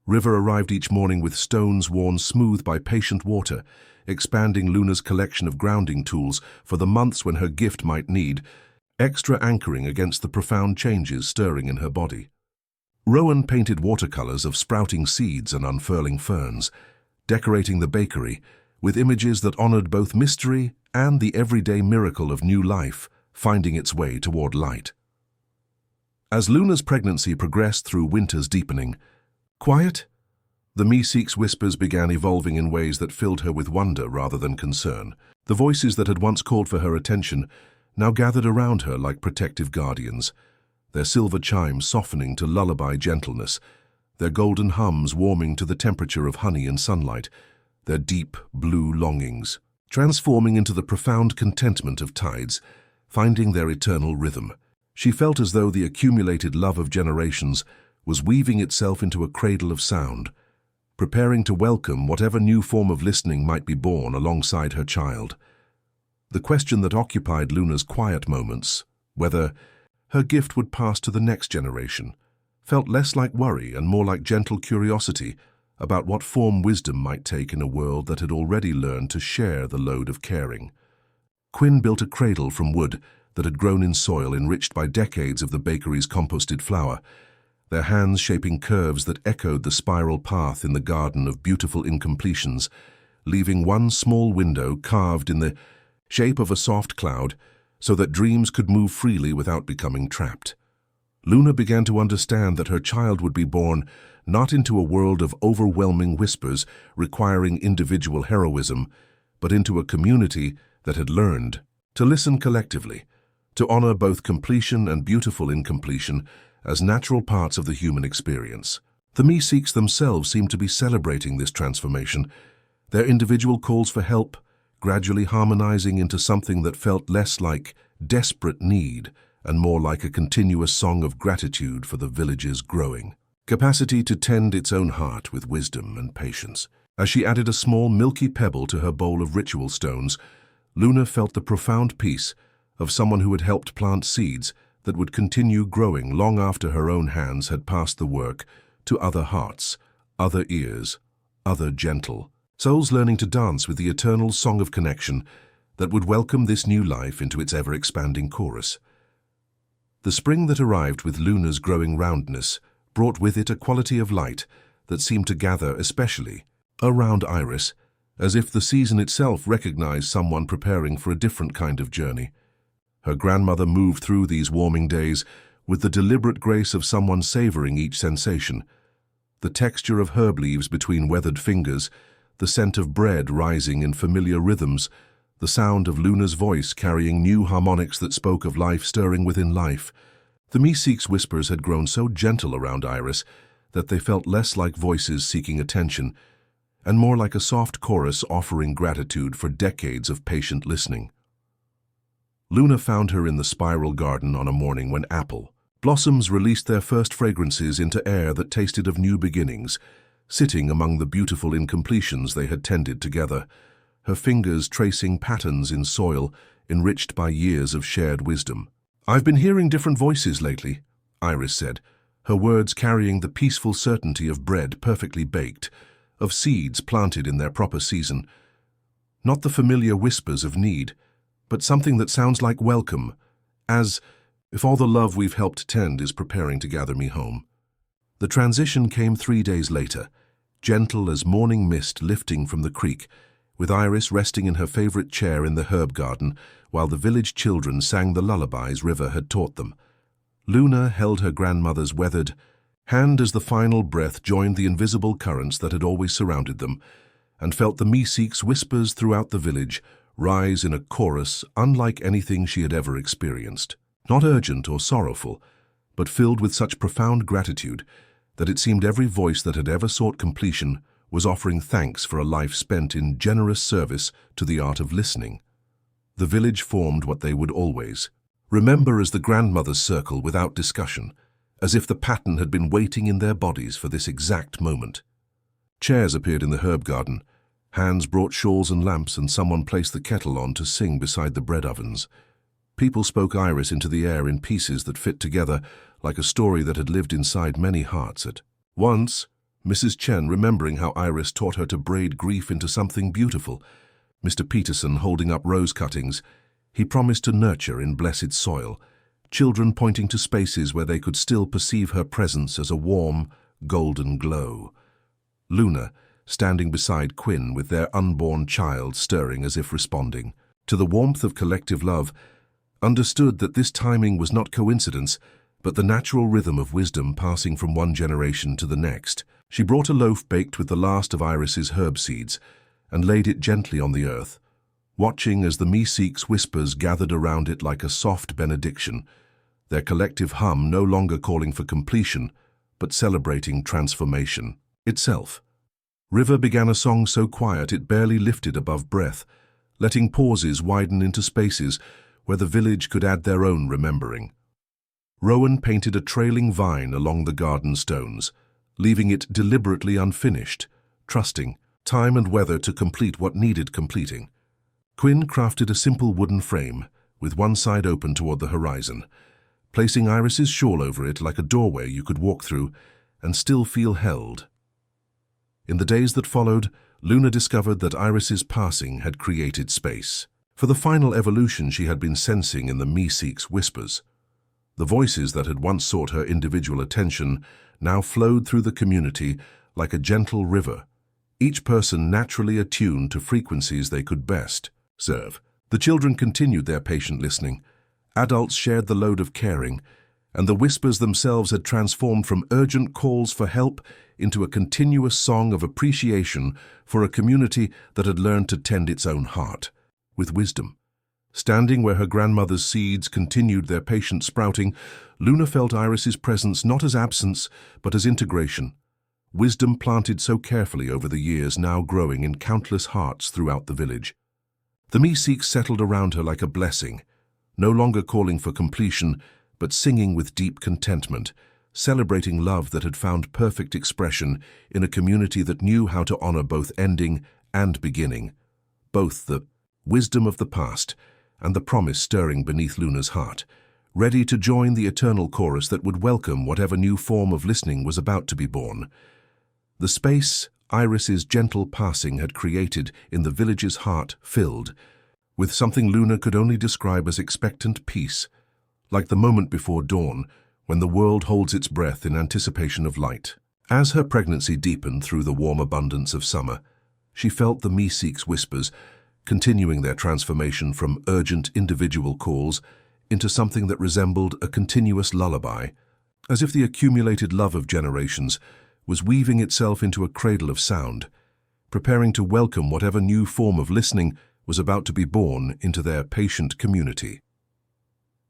River arrived each morning with stones worn smooth by patient water, expanding Luna's collection of grounding tools for the months when her gift might need extra anchoring against the profound changes stirring in her body. Rowan painted watercolors of sprouting seeds and unfurling ferns, decorating the bakery with images that honored both mystery and the everyday miracle of new life finding its way toward light. As Luna's pregnancy progressed through winter's deepening, quiet? The Meeseeks' whispers began evolving in ways that filled her with wonder rather than concern. The voices that had once called for her attention now gathered around her like protective guardians, their silver chimes softening to lullaby gentleness, their golden hums warming to the temperature of honey and sunlight, their deep blue longings transforming into the profound contentment of tides, finding their eternal rhythm. She felt as though the accumulated love of generations was weaving itself into a cradle of sound, preparing to welcome whatever new form of listening might be born alongside her child. The question that occupied Luna's quiet moments, whether her gift would pass to the next generation, felt less like worry and more like gentle curiosity about what form wisdom might take in a world that had already learned to share the load of caring. Quinn built a cradle from wood that had grown in soil enriched by decades of the bakery's composted flour, their hands shaping curves that echoed the spiral path in the garden of beautiful incompletions, leaving one small window carved in the shape of a soft cloud so that dreams could move freely without becoming trapped. Luna began to understand that her child would be born not into a world of overwhelming whispers requiring individual heroism, but into a community that had learned to listen collectively, to honor both completion and beautiful incompletion as natural parts of the human experience. The Meeseeks themselves seemed to be celebrating this transformation, their individual calls for help gradually harmonizing into something that felt less like desperate need and more like a continuous song of gratitude for the village's growing capacity to tend its own heart with wisdom and patience. As she added a small milky pebble to her bowl of ritual stones, Luna felt the profound peace of someone who had helped plant seeds that would continue growing long after her own hands had passed the work to other hearts, other ears, other gentle souls learning to dance with the eternal song of connection that would welcome this new life into its ever-expanding chorus. The spring that arrived with Luna's growing roundness brought with it a quality of light that seemed to gather especially around Iris, as if the season itself recognized someone preparing for a different kind of journey. Her grandmother moved through these warming days with the deliberate grace of someone savoring each sensation, the texture of herb leaves between weathered fingers, the scent of bread rising in familiar rhythms, the sound of Luna's voice carrying new harmonics that spoke of life stirring within life. The Meeseeks' whispers had grown so gentle around Iris that they felt less like voices seeking attention and more like a soft chorus offering gratitude for decades of patient listening. Luna found her in the spiral garden on a morning when apple blossoms released their first fragrances into air that tasted of new beginnings, sitting among the beautiful incompletions they had tended together, her fingers tracing patterns in soil enriched by years of shared wisdom. "I've been hearing different voices lately," Iris said, her words carrying the peaceful certainty of bread perfectly baked, of seeds planted in their proper season. Not the familiar whispers of need, but something that sounds like welcome, as if all the love we've helped tend is preparing to gather me home. The transition came 3 days later, gentle as morning mist lifting from the creek, with Iris resting in her favorite chair in the herb garden while the village children sang the lullabies River had taught them. Luna held her grandmother's weathered hand as the final breath joined the invisible currents that had always surrounded them, and felt the Meeseeks' whispers throughout the village rise in a chorus unlike anything she had ever experienced. Not urgent or sorrowful, but filled with such profound gratitude that it seemed every voice that had ever sought completion was offering thanks for a life spent in generous service to the art of listening. The village formed what they would always remember as the grandmother's circle without discussion, as if the pattern had been waiting in their bodies for this exact moment. Chairs appeared in the herb garden, hands brought shawls and lamps, and someone placed the kettle on to sing beside the bread ovens. People spoke Iris into the air in pieces that fit together like a story that had lived inside many hearts at once. Mrs. Chen remembering how Iris taught her to braid grief into something beautiful. Mr. Peterson holding up rose cuttings. He promised to nurture in blessed soil. Children pointing to spaces where they could still perceive her presence as a warm, golden glow. Luna standing beside Quinn with their unborn child stirring as if responding to the warmth of collective love, understood that this timing was not coincidence, but the natural rhythm of wisdom passing from one generation to the next. She brought a loaf baked with the last of Iris's herb seeds and laid it gently on the earth, watching as the Meeseeks' whispers gathered around it like a soft benediction, their collective hum no longer calling for completion, but celebrating transformation itself. River began a song so quiet it barely lifted above breath, letting pauses widen into spaces where the village could add their own remembering. Rowan painted a trailing vine along the garden stones, leaving it deliberately unfinished, trusting time and weather to complete what needed completing. Quinn crafted a simple wooden frame, with one side open toward the horizon, placing Iris's shawl over it like a doorway you could walk through and still feel held. In the days that followed, Luna discovered that Iris's passing had created space. for the final evolution she had been sensing in the Meeseeks whispers. The voices that had once sought her individual attention now flowed through the community like a gentle river, each person naturally attuned to frequencies they could best serve. The children continued their patient listening. Adults shared the load of caring, and the whispers themselves had transformed from urgent calls for help into a continuous song of appreciation for a community that had learned to tend its own heart with wisdom. Standing where her grandmother's seeds continued their patient sprouting, Luna felt Iris's presence not as absence, but as integration. Wisdom planted so carefully over the years now growing in countless hearts throughout the village. The Meeseeks settled around her like a blessing, no longer calling for completion, but singing with deep contentment, celebrating love that had found perfect expression in a community that knew how to honor both ending and beginning, both the wisdom of the past and the promise stirring beneath Luna's heart, ready to join the eternal chorus that would welcome whatever new form of listening was about to be born. The space Iris's gentle passing had created in the village's heart filled with something Luna could only describe as expectant peace, like the moment before dawn when the world holds its breath in anticipation of light. As her pregnancy deepened through the warm abundance of summer, she felt the Meeseeks whispers continuing their transformation from urgent individual calls into something that resembled a continuous lullaby, as if the accumulated love of generations was weaving itself into a cradle of sound, preparing to welcome whatever new form of listening was about to be born into their patient community.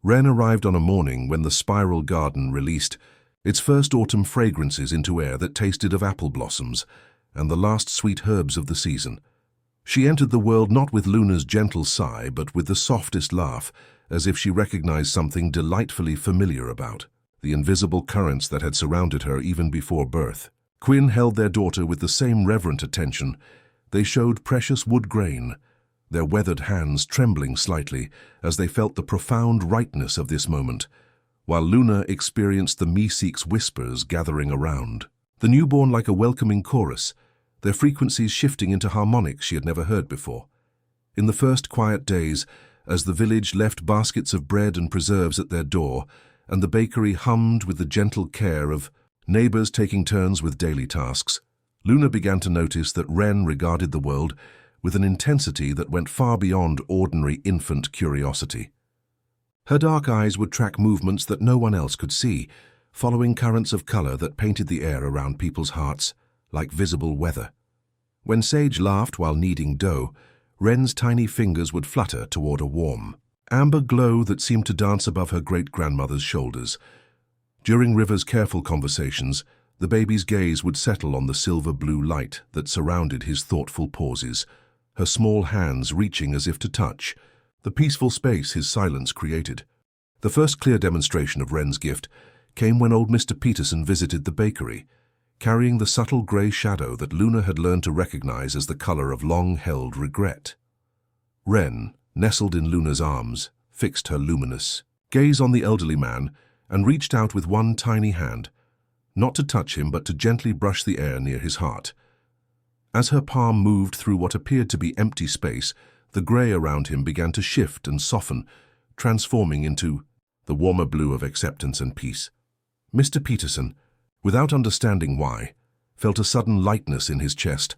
Wren arrived on a morning when the spiral garden released its first autumn fragrances into air that tasted of apple blossoms and the last sweet herbs of the season. She entered the world not with Luna's gentle sigh, but with the softest laugh, as if she recognized something delightfully familiar about the invisible currents that had surrounded her even before birth. Quinn held their daughter with the same reverent attention. They showed precious wood grain, their weathered hands trembling slightly as they felt the profound rightness of this moment, while Luna experienced the Meeseeks whispers gathering around. The newborn like a welcoming chorus, their frequencies shifting into harmonics she had never heard before. In the first quiet days, as the village left baskets of bread and preserves at their door, and the bakery hummed with the gentle care of neighbors taking turns with daily tasks, Luna began to notice that Wren regarded the world with an intensity that went far beyond ordinary infant curiosity. Her dark eyes would track movements that no one else could see, following currents of color that painted the air around people's hearts like visible weather. When Sage laughed while kneading dough, Wren's tiny fingers would flutter toward a warm, amber glow that seemed to dance above her great-grandmother's shoulders. During River's careful conversations, the baby's gaze would settle on the silver-blue light that surrounded his thoughtful pauses, her small hands reaching as if to touch the peaceful space his silence created. The first clear demonstration of Wren's gift came when old Mr. Peterson visited the bakery, carrying the subtle grey shadow that Luna had learned to recognize as the color of long-held regret. Wren, nestled in Luna's arms, fixed her luminous gaze on the elderly man and reached out with one tiny hand, not to touch him but to gently brush the air near his heart. As her palm moved through what appeared to be empty space, the grey around him began to shift and soften, transforming into the warmer blue of acceptance and peace. Mr. Peterson, without understanding why, felt a sudden lightness in his chest,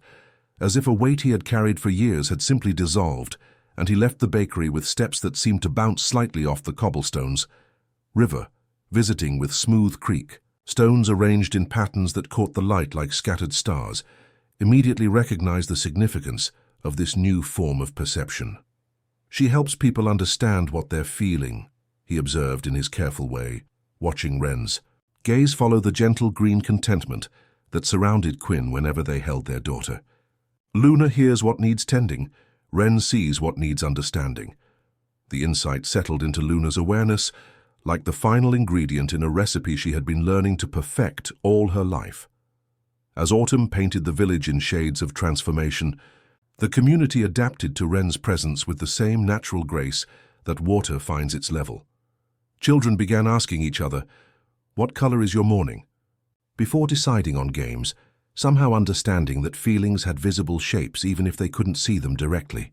as if a weight he had carried for years had simply dissolved, and he left the bakery with steps that seemed to bounce slightly off the cobblestones. River, visiting with smooth creak, stones arranged in patterns that caught the light like scattered stars, immediately recognized the significance of this new form of perception. She helps people understand what they're feeling, he observed in his careful way, watching Wren's gaze follow the gentle green contentment that surrounded Quinn whenever they held their daughter. Luna hears what needs tending, Wren sees what needs understanding. The insight settled into Luna's awareness like the final ingredient in a recipe she had been learning to perfect all her life. As autumn painted the village in shades of transformation, the community adapted to Wren's presence with the same natural grace that water finds its level. Children began asking each other, "What color is your morning?" before deciding on games, somehow understanding that feelings had visible shapes even if they couldn't see them directly.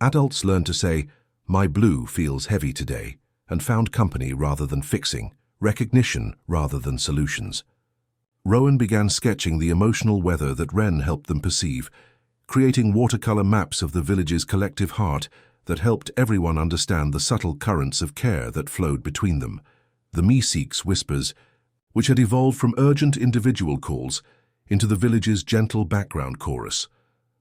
Adults learned to say, "My blue feels heavy today," and found company rather than fixing, recognition rather than solutions. Rowan began sketching the emotional weather that Wren helped them perceive, creating watercolor maps of the village's collective heart that helped everyone understand the subtle currents of care that flowed between them. The Meeseeks whispers, which had evolved from urgent individual calls into the village's gentle background chorus,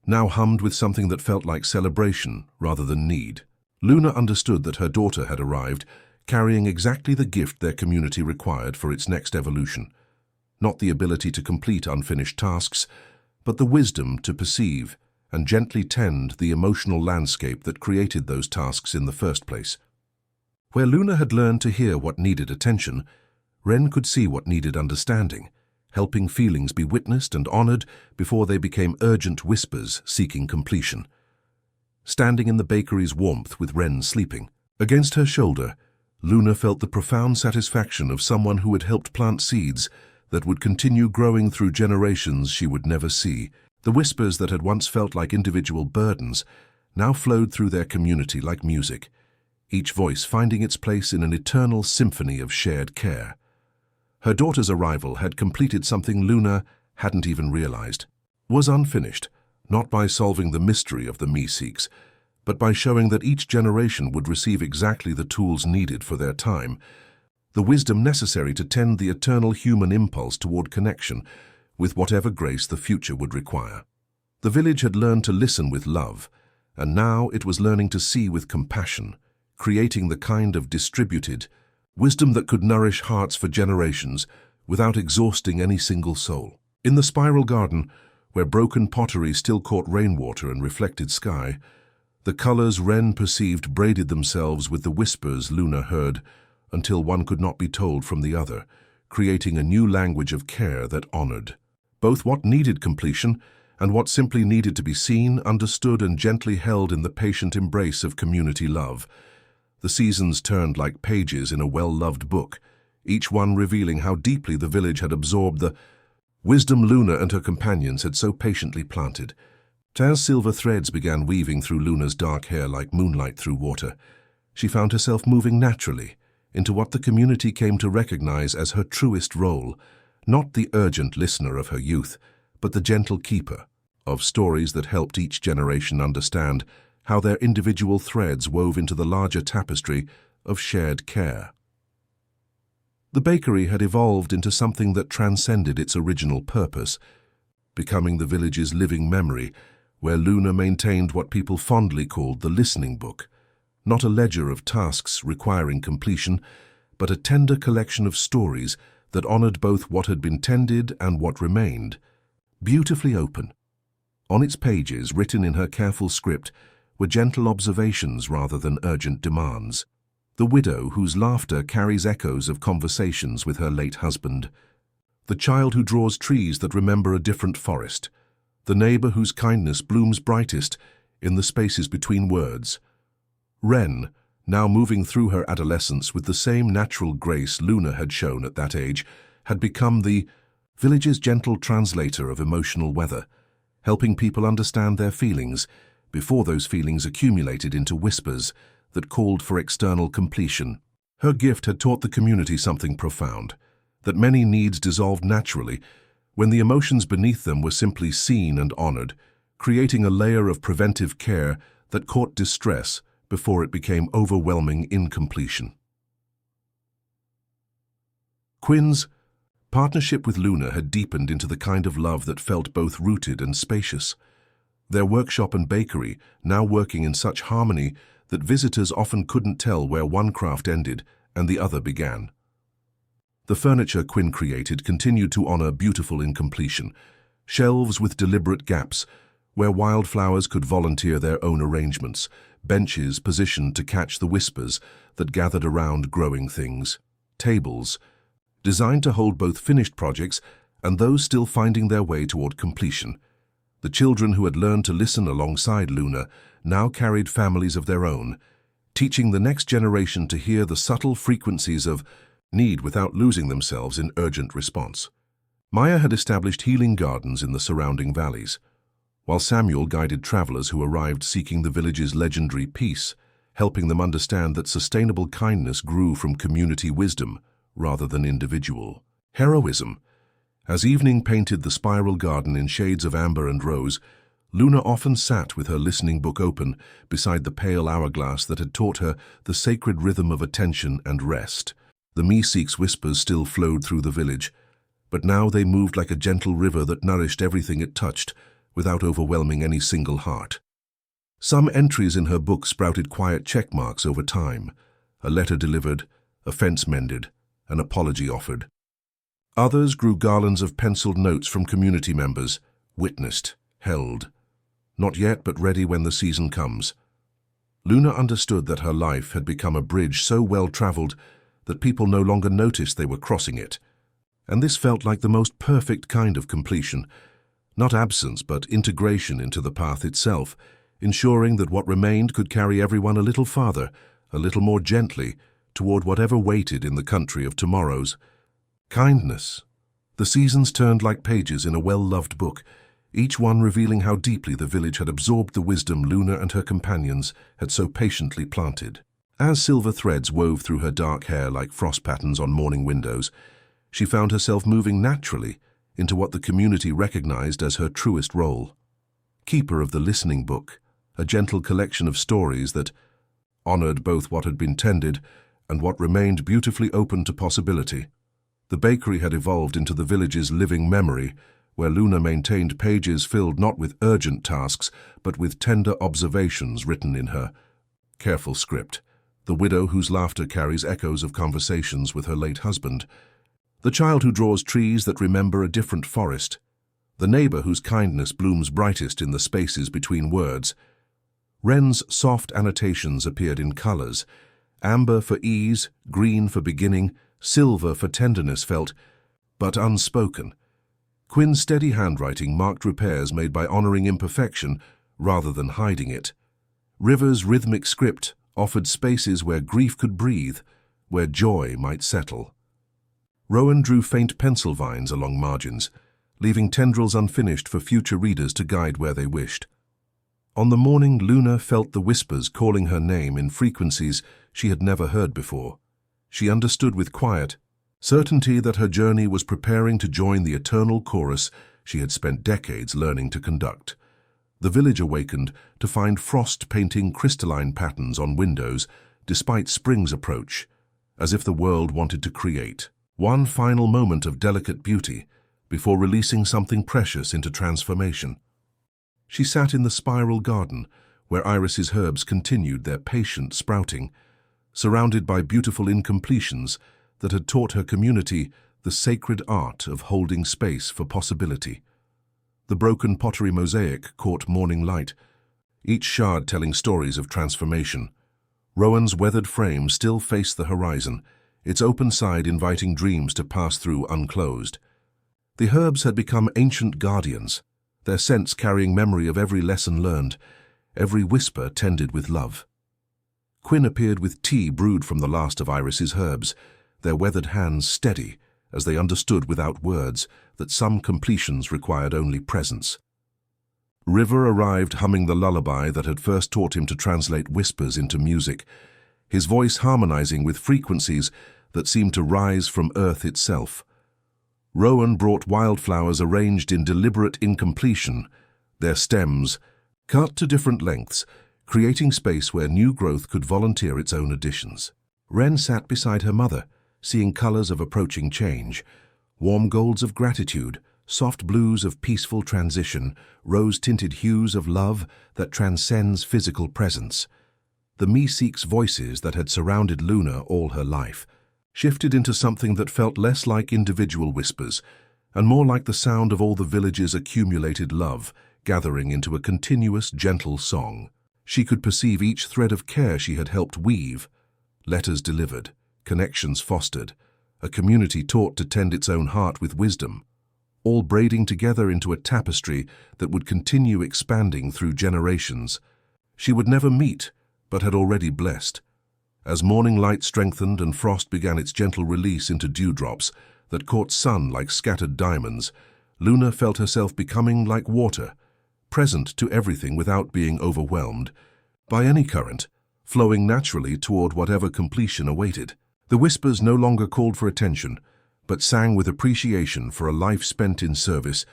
now hummed with something that felt like celebration rather than need. Luna understood that her daughter had arrived, carrying exactly the gift their community required for its next evolution. Not the ability to complete unfinished tasks, but the wisdom to perceive and gently tend the emotional landscape that created those tasks in the first place. Where Luna had learned to hear what needed attention, Wren could see what needed understanding, helping feelings be witnessed and honored before they became urgent whispers seeking completion. Standing in the bakery's warmth with Wren sleeping against her shoulder, Luna felt the profound satisfaction of someone who had helped plant seeds that would continue growing through generations she would never see. The whispers that had once felt like individual burdens now flowed through their community like music, each voice finding its place in an eternal symphony of shared care. Her daughter's arrival had completed something Luna hadn't even realized. Was unfinished, not by solving the mystery of the Meeseeks, but by showing that each generation would receive exactly the tools needed for their time, the wisdom necessary to tend the eternal human impulse toward connection with whatever grace the future would require. The village had learned to listen with love, and now it was learning to see with compassion, creating the kind of distributed wisdom that could nourish hearts for generations without exhausting any single soul. In the spiral garden, where broken pottery still caught rainwater and reflected sky, the colors Wren perceived braided themselves with the whispers Luna heard until one could not be told from the other, creating a new language of care that honored both what needed completion and what simply needed to be seen, understood, and gently held in the patient embrace of community love. The seasons turned like pages in a well-loved book, each one revealing how deeply the village had absorbed the wisdom Luna and her companions had so patiently planted. As silver threads began weaving through Luna's dark hair like moonlight through water, she found herself moving naturally into what the community came to recognize as her truest role, not the urgent listener of her youth, but the gentle keeper of stories that helped each generation understand how their individual threads wove into the larger tapestry of shared care. The bakery had evolved into something that transcended its original purpose, becoming the village's living memory, where Luna maintained what people fondly called the listening book, not a ledger of tasks requiring completion, but a tender collection of stories that honored both what had been tended and what remained, beautifully open. On its pages, written in her careful script, were gentle observations rather than urgent demands. The widow whose laughter carries echoes of conversations with her late husband. The child who draws trees that remember a different forest. The neighbor whose kindness blooms brightest in the spaces between words. Wren, now moving through her adolescence with the same natural grace Luna had shown at that age, had become the village's gentle translator of emotional weather, helping people understand their feelings before those feelings accumulated into whispers that called for external completion. Her gift had taught the community something profound, that many needs dissolved naturally when the emotions beneath them were simply seen and honored, creating a layer of preventive care that caught distress before it became overwhelming incompletion. Quinn's partnership with Luna had deepened into the kind of love that felt both rooted and spacious. Their workshop and bakery now working in such harmony that visitors often couldn't tell where one craft ended and the other began. The furniture Quinn created continued to honor beautiful incompletion, shelves with deliberate gaps where wildflowers could volunteer their own arrangements, benches positioned to catch the whispers that gathered around growing things, tables designed to hold both finished projects and those still finding their way toward completion. The children who had learned to listen alongside Luna now carried families of their own, teaching the next generation to hear the subtle frequencies of need without losing themselves in urgent response. Maya had established healing gardens in the surrounding valleys. while Samuel guided travelers who arrived seeking the village's legendary peace, helping them understand that sustainable kindness grew from community wisdom rather than individual heroism. As evening painted the spiral garden in shades of amber and rose, Luna often sat with her listening book open beside the pale hourglass that had taught her the sacred rhythm of attention and rest. The Meeseeks whispers still flowed through the village, but now they moved like a gentle river that nourished everything it touched, without overwhelming any single heart. Some entries in her book sprouted quiet check marks over time: a letter delivered, a fence mended, an apology offered. Others grew garlands of penciled notes from community members: witnessed, held, not yet but ready when the season comes. Luna understood that her life had become a bridge so well-traveled that people no longer noticed they were crossing it. And this felt like the most perfect kind of completion, not absence but integration into the path itself, ensuring that what remained could carry everyone a little farther, a little more gently, toward whatever waited in the country of tomorrows. Kindness. The seasons turned like pages in a well-loved book, each one revealing how deeply the village had absorbed the wisdom Luna and her companions had so patiently planted. As silver threads wove through her dark hair like frost patterns on morning windows, she found herself moving naturally into what the community recognized as her truest role: keeper of the listening book, a gentle collection of stories that honored both what had been tended and what remained beautifully open to possibility. The bakery had evolved into the village's living memory, where Luna maintained pages filled not with urgent tasks, but with tender observations written in her careful script. The widow whose laughter carries echoes of conversations with her late husband. The child who draws trees that remember a different forest. The neighbor whose kindness blooms brightest in the spaces between words. Wren's soft annotations appeared in colors: amber for ease, green for beginning, silver for tenderness felt, but unspoken. Quinn's steady handwriting marked repairs made by honoring imperfection rather than hiding it. River's rhythmic script offered spaces where grief could breathe, where joy might settle. Rowan drew faint pencil vines along margins, leaving tendrils unfinished for future readers to guide where they wished. On the morning, Luna felt the whispers calling her name in frequencies she had never heard before. She understood with quiet certainty that her journey was preparing to join the eternal chorus she had spent decades learning to conduct. The village awakened to find frost painting crystalline patterns on windows despite spring's approach, as if the world wanted to create one final moment of delicate beauty before releasing something precious into transformation. She sat in the spiral garden, where Iris's herbs continued their patient sprouting, surrounded by beautiful incompletions that had taught her community the sacred art of holding space for possibility. The broken pottery mosaic caught morning light, each shard telling stories of transformation. Rowan's weathered frame still faced the horizon, its open side inviting dreams to pass through unclosed. The herbs had become ancient guardians, their scents carrying memory of every lesson learned, every whisper tended with love. Quinn appeared with tea brewed from the last of Iris's herbs, their weathered hands steady as they understood without words that some completions required only presence. River arrived humming the lullaby that had first taught him to translate whispers into music, his voice harmonizing with frequencies that seemed to rise from earth itself. Rowan brought wildflowers arranged in deliberate incompletion, their stems cut to different lengths, creating space where new growth could volunteer its own additions. Wren sat beside her mother, seeing colors of approaching change: warm golds of gratitude, soft blues of peaceful transition, rose-tinted hues of love that transcends physical presence. The Meeseeks' voices that had surrounded Luna all her life shifted into something that felt less like individual whispers and more like the sound of all the village's accumulated love gathering into a continuous, gentle song. She could perceive each thread of care she had helped weave: letters delivered, connections fostered, a community taught to tend its own heart with wisdom, all braiding together into a tapestry that would continue expanding through generations. She would never meet, but had already blessed. As morning light strengthened and frost began its gentle release into dewdrops that caught sun like scattered diamonds, Luna felt herself becoming like water, present to everything without being overwhelmed by any current, flowing naturally toward whatever completion awaited. The whispers no longer called for attention, but sang with appreciation for a life spent in service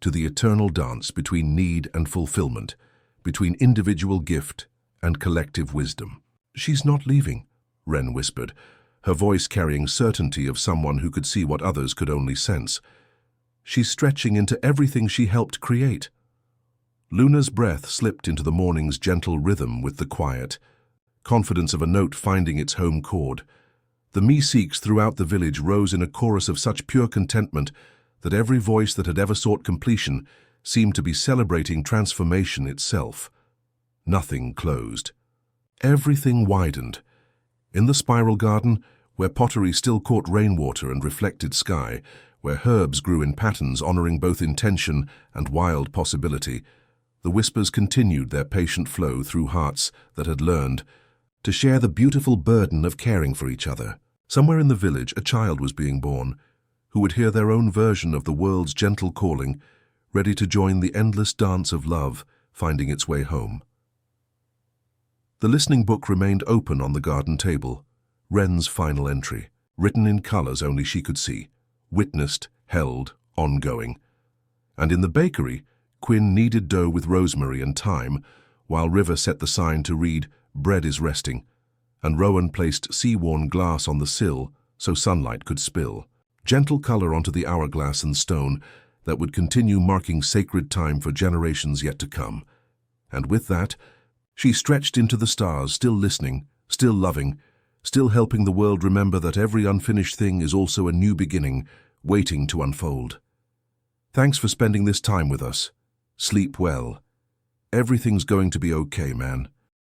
to the eternal dance between need and fulfillment, between individual gift and collective wisdom. "She's not leaving," Wren whispered, her voice carrying certainty of someone who could see what others could only sense. "She's stretching into everything she helped create." Luna's breath slipped into the morning's gentle rhythm with the quiet, confidence of a note finding its home chord. The Meeseeks throughout the village rose in a chorus of such pure contentment that every voice that had ever sought completion seemed to be celebrating transformation itself. Nothing closed. Everything widened. In the spiral garden, where pottery still caught rainwater and reflected sky, where herbs grew in patterns honoring both intention and wild possibility, the whispers continued their patient flow through hearts that had learned to share the beautiful burden of caring for each other. Somewhere in the village, a child was being born, who would hear their own version of the world's gentle calling, ready to join the endless dance of love finding its way home. The listening book remained open on the garden table, Wren's final entry, written in colors only she could see, witnessed, held, ongoing. And in the bakery, Quinn kneaded dough with rosemary and thyme, while River set the sign to read, "Bread is resting," and Rowan placed sea-worn glass on the sill so sunlight could spill. Gentle color onto the hourglass and stone that would continue marking sacred time for generations yet to come. And with that, she stretched into the stars, still listening, still loving, still helping the world remember that every unfinished thing is also a new beginning, waiting to unfold. Thanks for spending this time with us. Sleep well. Everything's going to be okay, man.